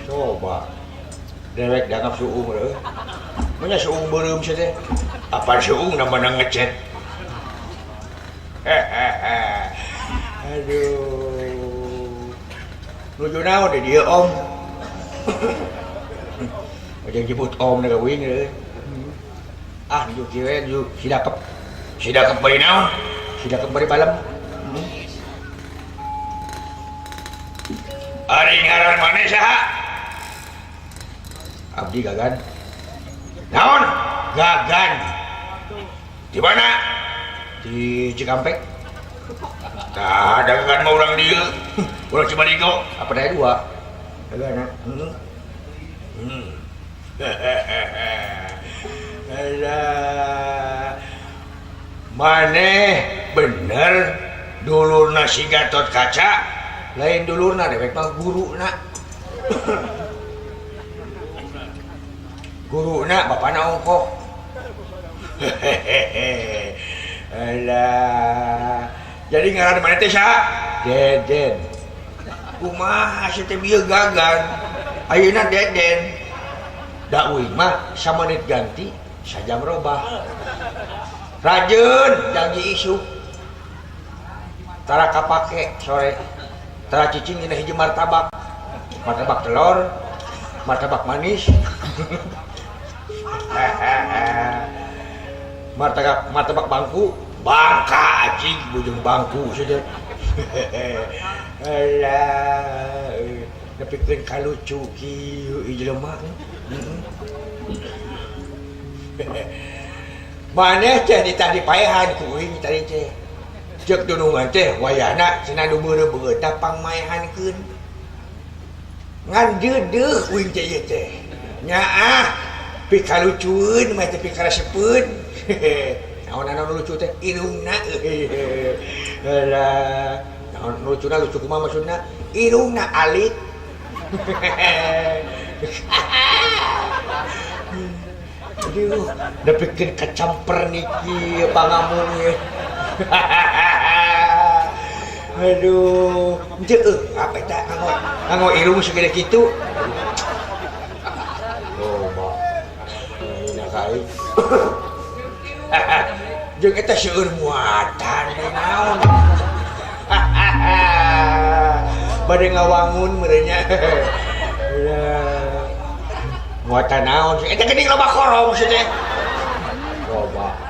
Coba dewek dianggap suung deh. Punya suung beureum sih teh. Apa suung namanya ngecet? Aduh. Nuju naon deh dia om. Macam jemput om dah kawin deh. Nuju kieu nuju sidakep. Sidakep bari naon? Sidakep bari balem. Ari ngaran mana saha? Abdi Gagan. Naon? Gagan. Di mana? Di Cikampek. Tah, ada gagan mah urang dieu. Urang Cibaligo. Apa daya dua? Gagan. Alah. Maneh bener dulurna si Gatot Kaca. Lain dulurna dewek mah guruna. Guruna bapana ongkoh. Alah. Jadi ngaran mana teh saha? Deden. Kumaha si teh bieu Gagan? Ayeuna Deden. Da uing mah samanit ganti sajam robah. Rajin janji isu. Tara kapake sore. Tara cicing dina hiji martabak. Martabak telur, martabak manis. martabak bangku, bangka anjing bujung bangku saja. Alah, nepikeun kalucu kieu ieu jelema. Maneh teh ditadi paehan ku uing tadi teh. Ceuk dunungan teh wayahna cenah nu beureuh-beureuh teh pangmaehankeun. Ngan deudeuh uing teh ieu teh. Nyaah, pikalucueun mah teh pikarasepeun. Naon-naon lucu teh irungna. Alah, naon lucuna lucu kumaha maksudna? Irungna alit. Aduh, dapikeun kacamper niki pangamun ye. Aduh, henteu apa eta nganggo irung segede kitu. Loba. Ayeuna kai. Jeung eta seueur muatan naon. Bade ngawangun merenya. Muatan naon sih? Eta geuning loba korong sih teh. Loba.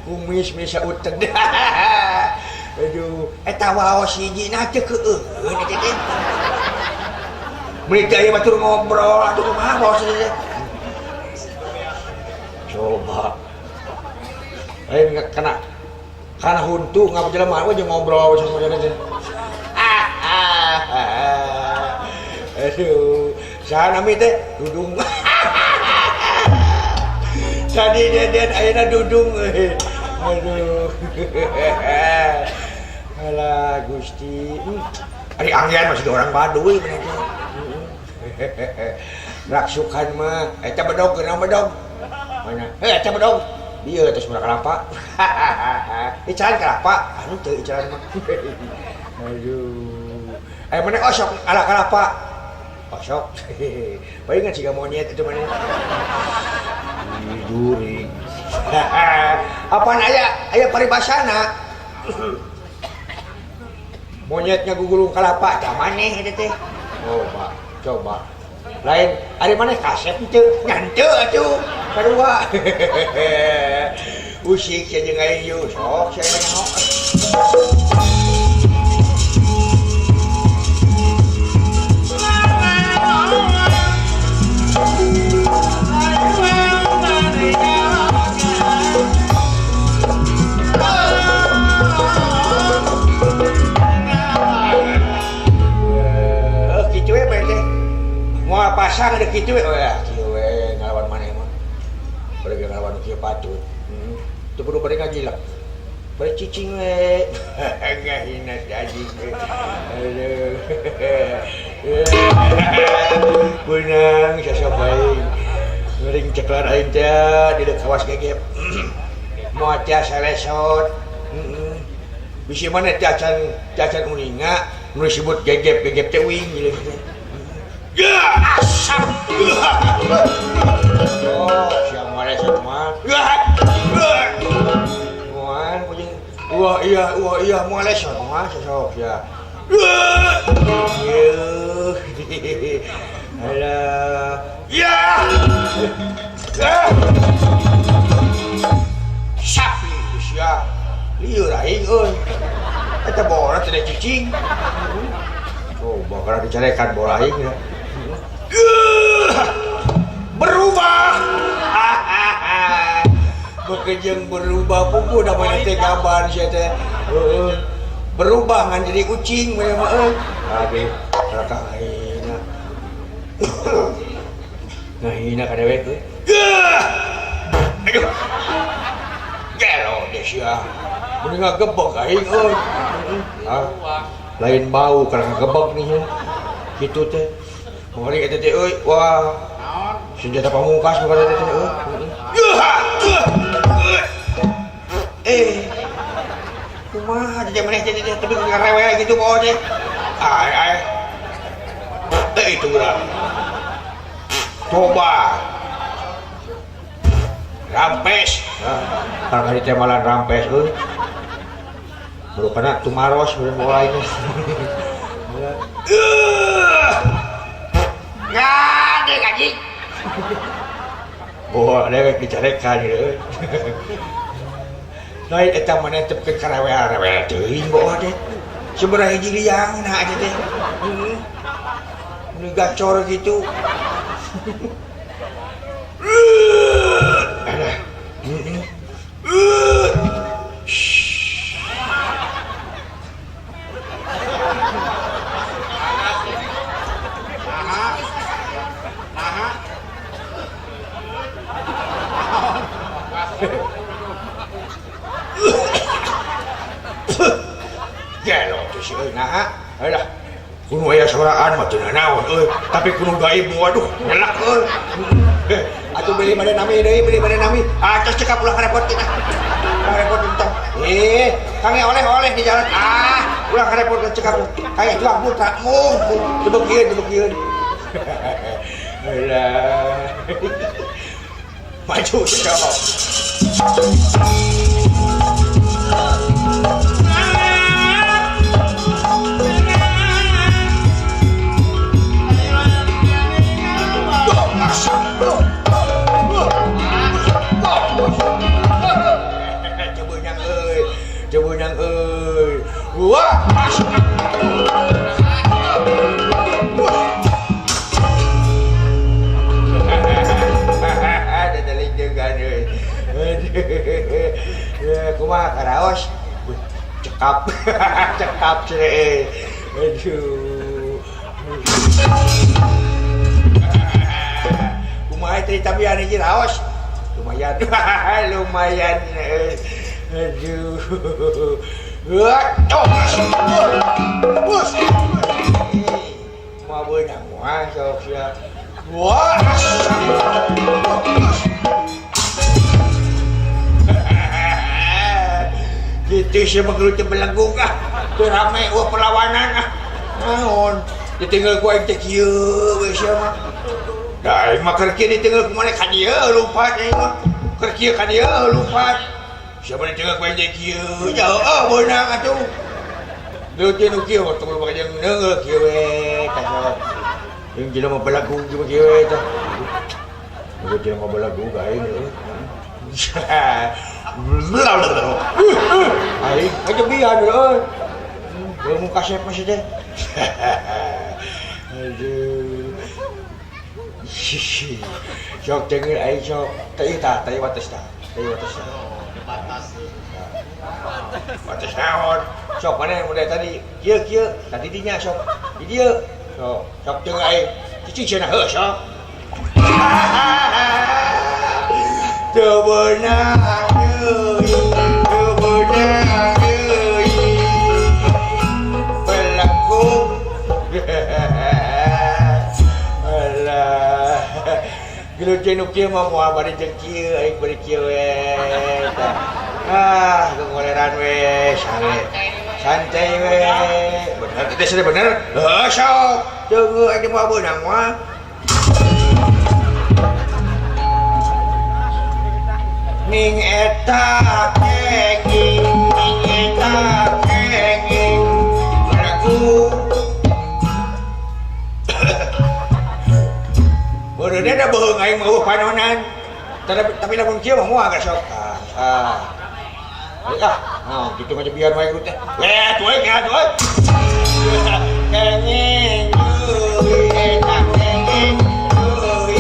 Kumis bisa uteg. Aduh, eta waos hijina teh keueun teh teh. Meuli aya batur ngobrol atuh kumaha waos teh. Coba. Kana huntu ngapa jelema we jeung ngobrol sama teh. Aduh, saha nami teh dudung. Tadi Deden ayeuna dudung. Aduh. Alah Gusti. Ari anggean masih orang Baduy bener. Raksukan mah eta bedog keuna bedog. Mana? Eta bedog. Ieu tos murah kelapa. Ican kelapa, anu teu ican mah. Aduh. Mana osok ala kelapa. Osok. Palingan siga monyet itu mana. Duri. Apaan aya paribasana. Monyetnya gugulung kelapa, tah maneh eta teh. Coba. Lain ari maneh kasep teu? Nyanteu atuh. Kadua. Usik saja jeung ayeuna sok saya nengok. Moal pasang dek kitu we. Oh ya, kieu we ngalawan maneh mah. Bade ngalawan kieu patut. Teu perlu bade ngajilak. Bade cicing we. Ngahina jadi. Aduh. Beunang sasabae. Ngeuring ceklan aing teh di deuk kawas gegep. Moal tia salesot. Bisi maneh cacan uninga nu disebut gegep teh uing gitu. Ya, asap. Oh, siang mare semua. Muan punya. Wah iya male semua sesok ya. Alah. Ya. Sapi sia. Iya aing euy. Eta bola teh cicing. Oh, bakal dicarekan bola aing ya. Berubah. Bekejeung berubah pupu da mana teh gambar sia teh. Berubah ngan jadi kucing we mah euy. Ade raka aina. Ngahina ka dewek euy. Aduh. Gelo deh sia. Mending ngagebek aing euy. Lain bau karena ngagebek nih ya. Kitu teh. Mori eta teh euy, wah. Senjata pamungkas bukan eta teh euy. Kumaha aja maneh teh tapi ngarewe gitu bawa teh. Ai. Itu urang. Coba. Rampes. Kalau hari teh malah rampes euy. Berupana tumaros bener mulai nih. Ngade anjing. Oh, dewek dicarekan gitu. Lain eta mana tepkeun karewe-rewe teuing bawa teh. Sebenarnya hiji liang nah aja teh. Ini gacor gitu. Ada. Gelo tuh si euy nah. Ayolah. Kuno aya soraan mah teu naon euy, tapi kuno gaib waduh nyelak euy. Atuh beli bade nami deui, beli bade nami. Tos cekap ulah karepot kita. Karepot entong. Kang oleh-oleh di jalan. Ulah karepot cekap. Kayak jual putra duduk ieu. Alah. Maju coba. Cebunyang euy. Wah. Ada delik juga euy. Kumaha karaos? Cekap. Cekap cenah. Aduh. Kumaha cerita biar hiji raos? Lumayan. Lumayan. Aduh. Bus. Mau beunang mah sok sia. Wah. Gitu sih mengeluh belenggu kah. Teu rame perlawanan naon. Ditinggal ku aing teh kieu we sia mah. Da aing mah keur kieu ditinggal ku maneh ka dieu lupa aing mah. Keur kieu ka dieu lupa. Siapa yang tengah kuih kieu jauh beunang atuh. Deui nu kieu waktu lu bakal neungeuh kieu we kasar. Yang jelema belagu kieu we tah. Lu jelema belagu ka aing euy. Aing aja biar euy. Lu muka kasep masih teh. Aduh. Sok tengil aing sok teh wates tah. Batas naon sok mana yang udah tadi kieu tadi dinya sok di dieu sok jeung aing cicing cenah heuh sok teu beunang deui pelaku alah geuleuh cenah kieu mah moal bari jeung kieu aing bari kieu we kegoleran we santai we bener itu sudah bener sok tunggu aja mau beunang mah ning eta kenging lagu bener ada beung aing mau panonan tapi lamun kieu mah moal ka sok Nah, gitu aja biar main rute. Cuy, cuy. Kenging, cuy, enak kenging, cuy.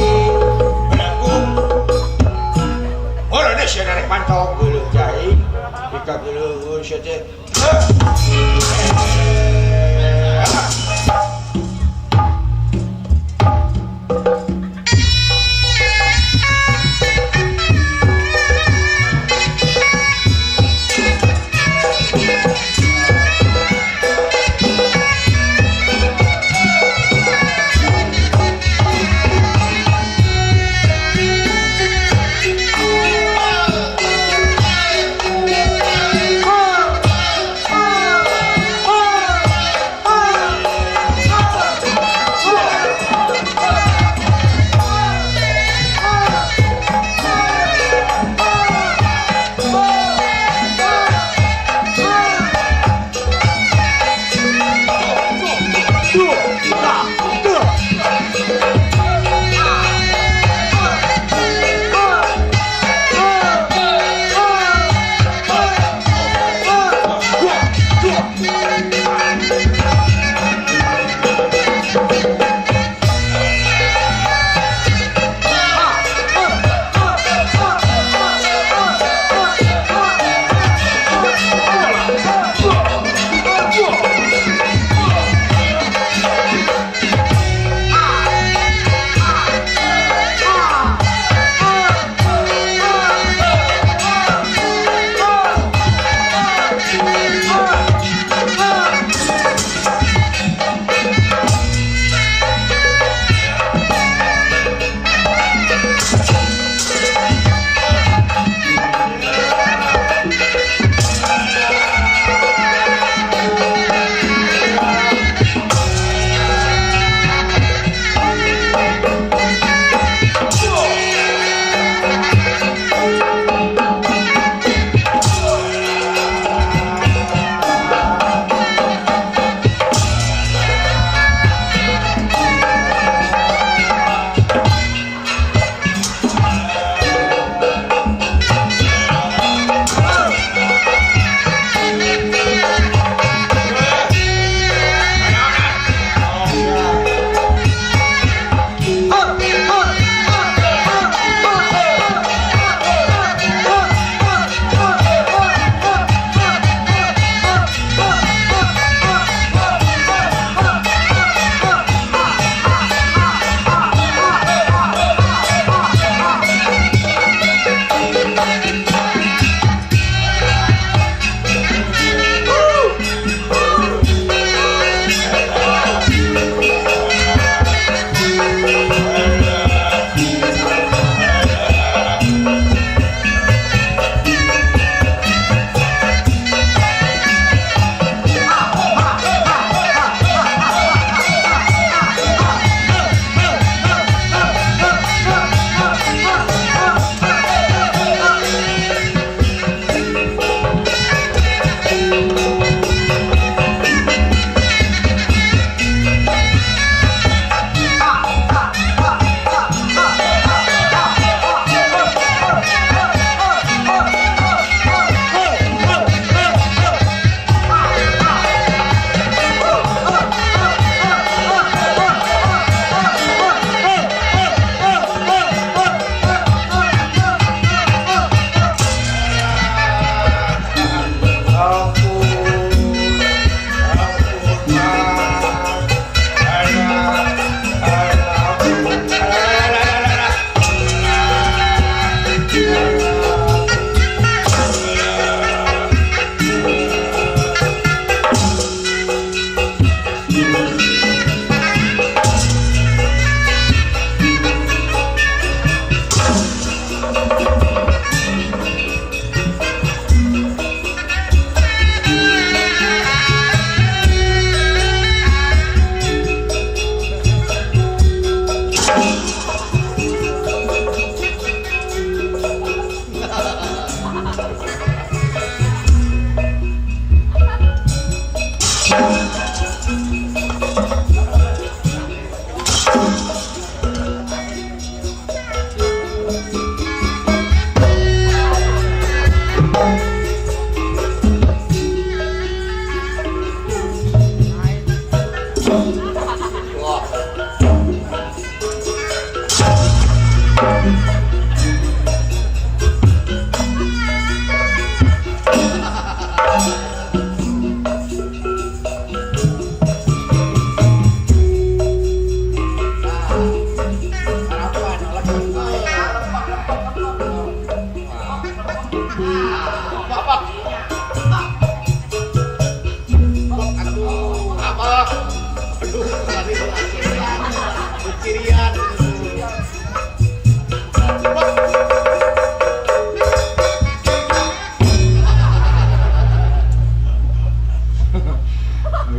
Menanggung. Orang ini sih narik pantau dulu, jahit. Jika dulu, saya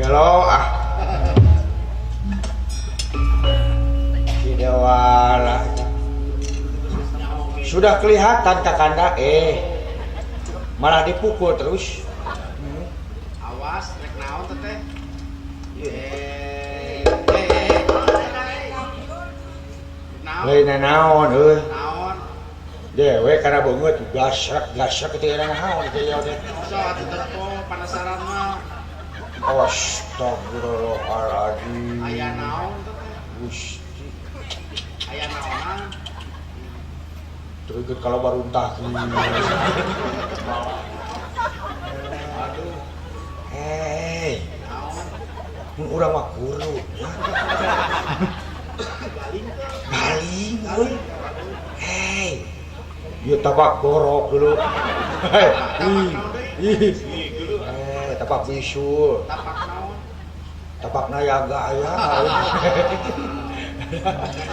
melo ah si Dewala sudah kelihatan kakanda malah dipukul terus. Awas rek naon teh lain naon euy naon dewe karena beungeut gasrak kitu era naon kitu ya teh so atuh penasaran mah astagfirullahaladzim aya naon teh Gusti aya naonan terus kalau baru entah hei mun urang mah guru ya galing euy hei ieu tapak borok dulu tapak bisul tapak naon tapak nayaga ya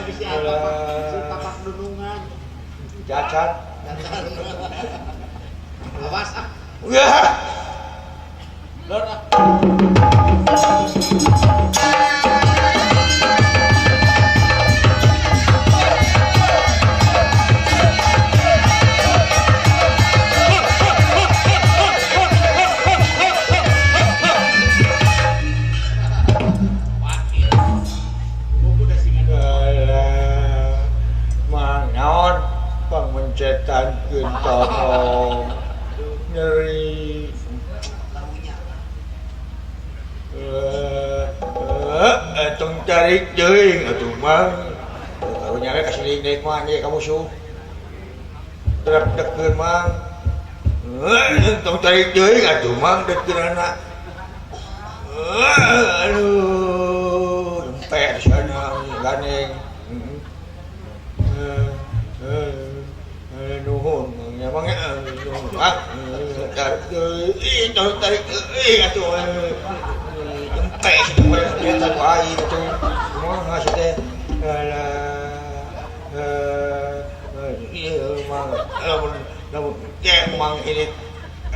bisa tapak dunungan cacat awas ah ya lor ah mencetan tolong nyeri tong tarik jeung atuh mang karunya we kasih link mah nya kamu su terap dekeun mang tong tarik jeung atuh mang dekeunana aduh empet sana ganeng nuhun memang tarik atuh empek itu kelihatan wae gitu semua ngasih teh namun mang ini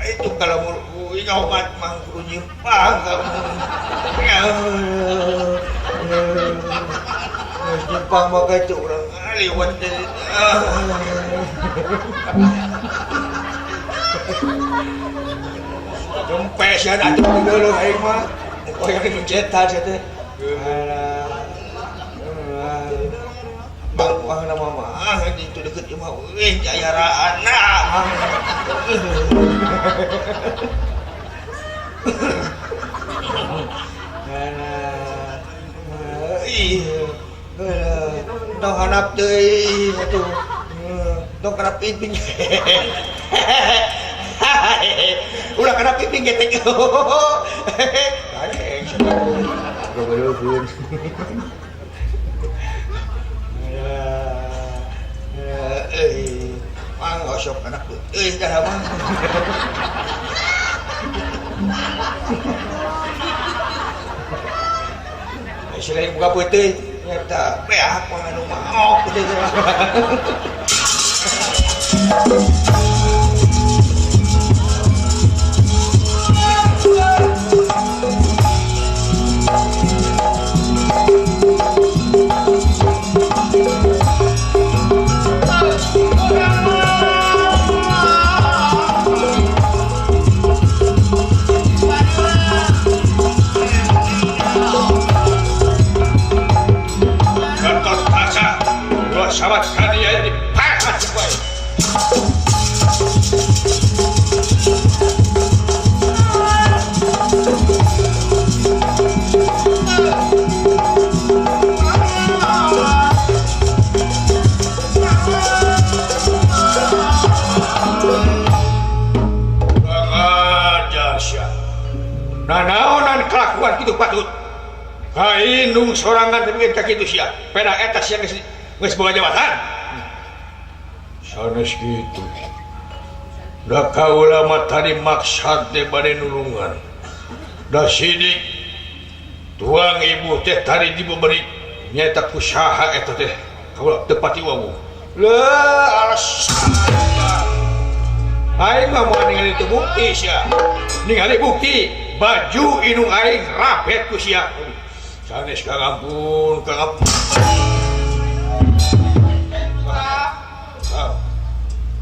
itu kalau mau ngobat mang kudu nyimpang nyimpang mah kayak urang liwat Gempesan atuh dulu aing mah. Oh yang mencetak saya teh. Bang nama mah itu deket cuma jayaraan nah. Dong hanap deui atuh. Dong kana piping. Ulah kana piping getek. Kadeng sabar. Goblokun. Mang osok anak euy dah mah. Selain buka putih, nyata pehak menganu maok putih. Sahabat kalian di pahat sebuah nah naonan kelakuan gitu patut kainung sorangan tapi kita gitu sia peda etas yang geus boga jabatan sanes kitu da kaula mah tadi maksad teh bade nulungan da sidik tuang ibu teh tadi diberi nyata usaha eta teh kaula teu pati wawu leuh alasan aing mah moal ningali teu bukti sia ningali bukti baju inung aing rapet ku sia. Sanes Kang ampun, Kang ampun.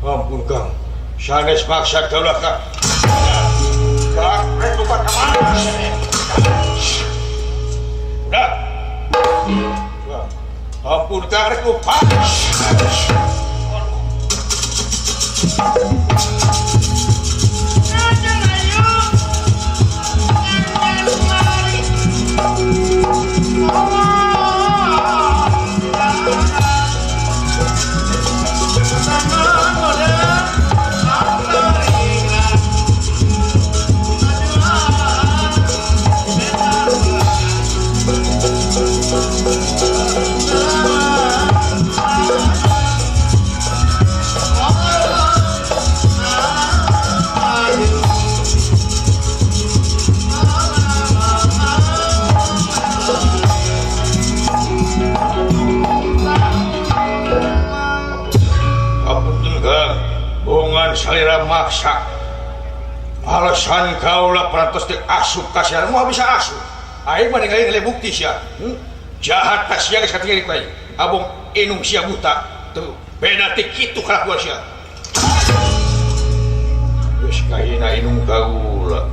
Ampun Kang. Sanes maksa kaulah Kang. Kang, rek lupa ka mana? Udah. Ampun Kang, rek lupa. Salira maksa alasan kaulah peratus teh asup kasihan mau bisa asup aing mah ningali bukti sia jahat tas sia geus katinggali ku aing abong inung sia buta tuh beda teh kitu kalakuan sia geus kaina inung kaula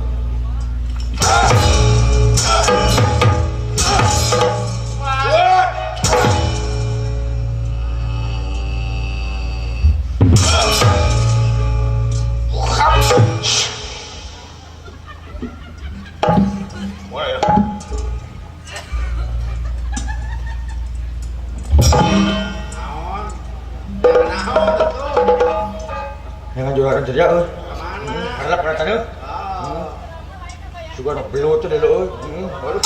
Jangan jualan kerja euy. Harap perhatian euy. Suka nak belo tu dulu euy. Waduh.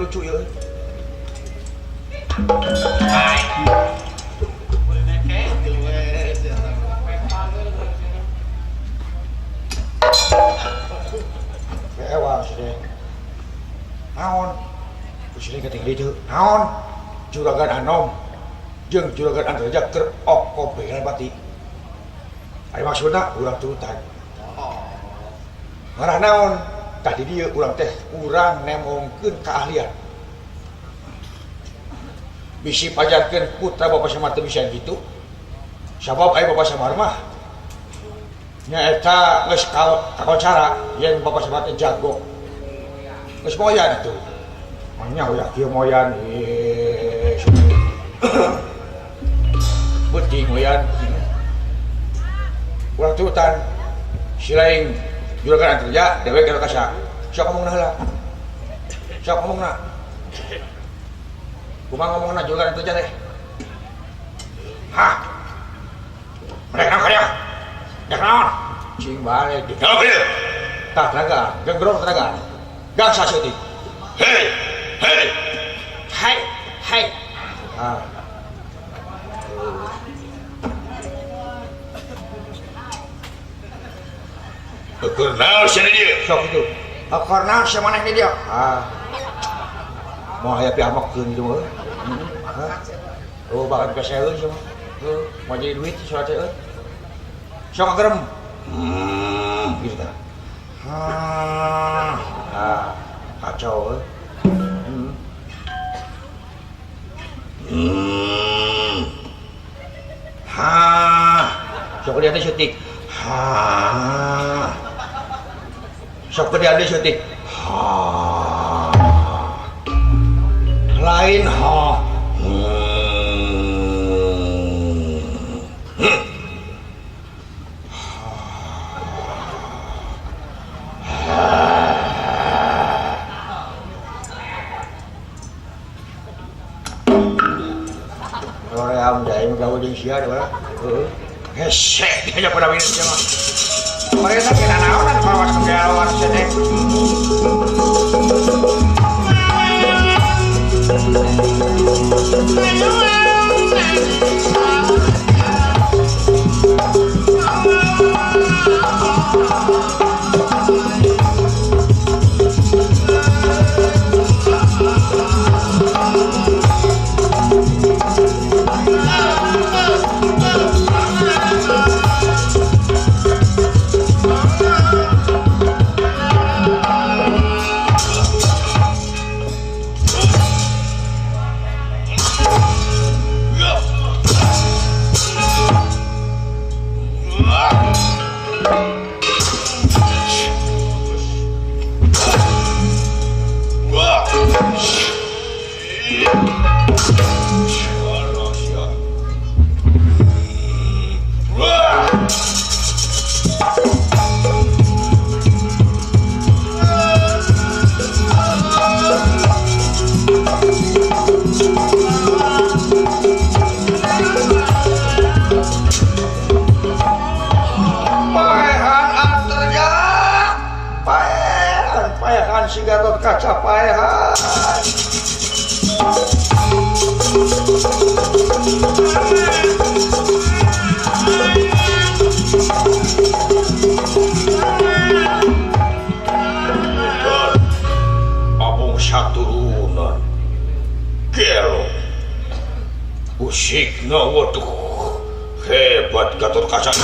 Lucu ya. Ewa sudah. Naon? Kusile ketinggi itu. Naon? Juragan Anom jeung juragan Antarja keur okobean bati. Ari maksudna urang turutan. Ngarah naon? Tadi dia urang teh urang nemongkeun keahlian. Bisi pajarkeun putra Bapak Samar teu bisa gitu. Sabab aya Bapak Samar mah nyaeta geus kawancara yen Bapak Samar teh jago. Geus moyan tuh. Manya ya kieu moyan beuting moyan. Urang turutan silaing juragan Antarja dewe keur kasa. Sok ngomongna heula. Sok ngomongna. Kumaha ngomongna juragan Antarja teh? Hah? Mereka karya. Dak naon? Cing balik. Naon ieu? Tah tenaga, genggro tenaga. Gang saseutik. Hei, hei. Hai, hai. Ah. Kornal siapa dia? Sok itu. Kornal siapa mana dia? Ah, mau ayah pihamak keun itu mah. Oh, bakal kasih euy semua. Mau jadi duit surat euy. Sok gerem. Gitu dah. Ah, kacau euy. dia teh syuting. Ha. Sok dia teh syuting. Ha. Lain ha. Am dai gaul jeung sia da. Hesek dia pada win sia mah. Mereka kena naon kalau was kegawan sedek. Si Gatot Kaca paehan. Abung saturunan gelo usikna waduh hebat Gatot Kaca.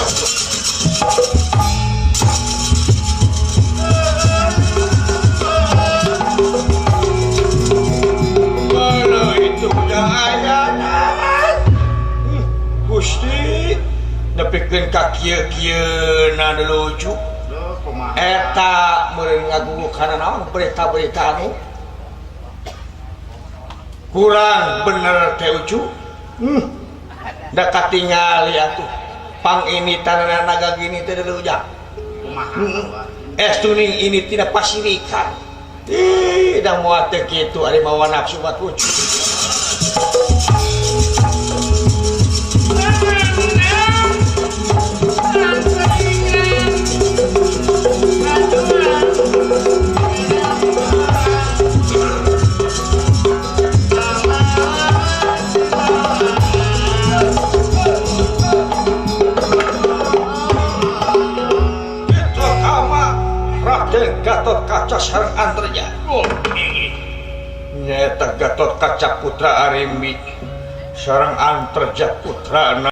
Gusti nepikeun ka kieu-kieuna lucu eta meureun ngagugu kana naon berita-berita anu kurang bener teh ucu da katingali atuh pang ini tanana naga gini teh deuleu ujang estuning ini tidak pasirikan da moal teh kitu ari mawa nafsu mat ucu. Gatot Kaca sareng Antarja. Nyata Gatot Kaca putra Arimbi sareng Antarja putra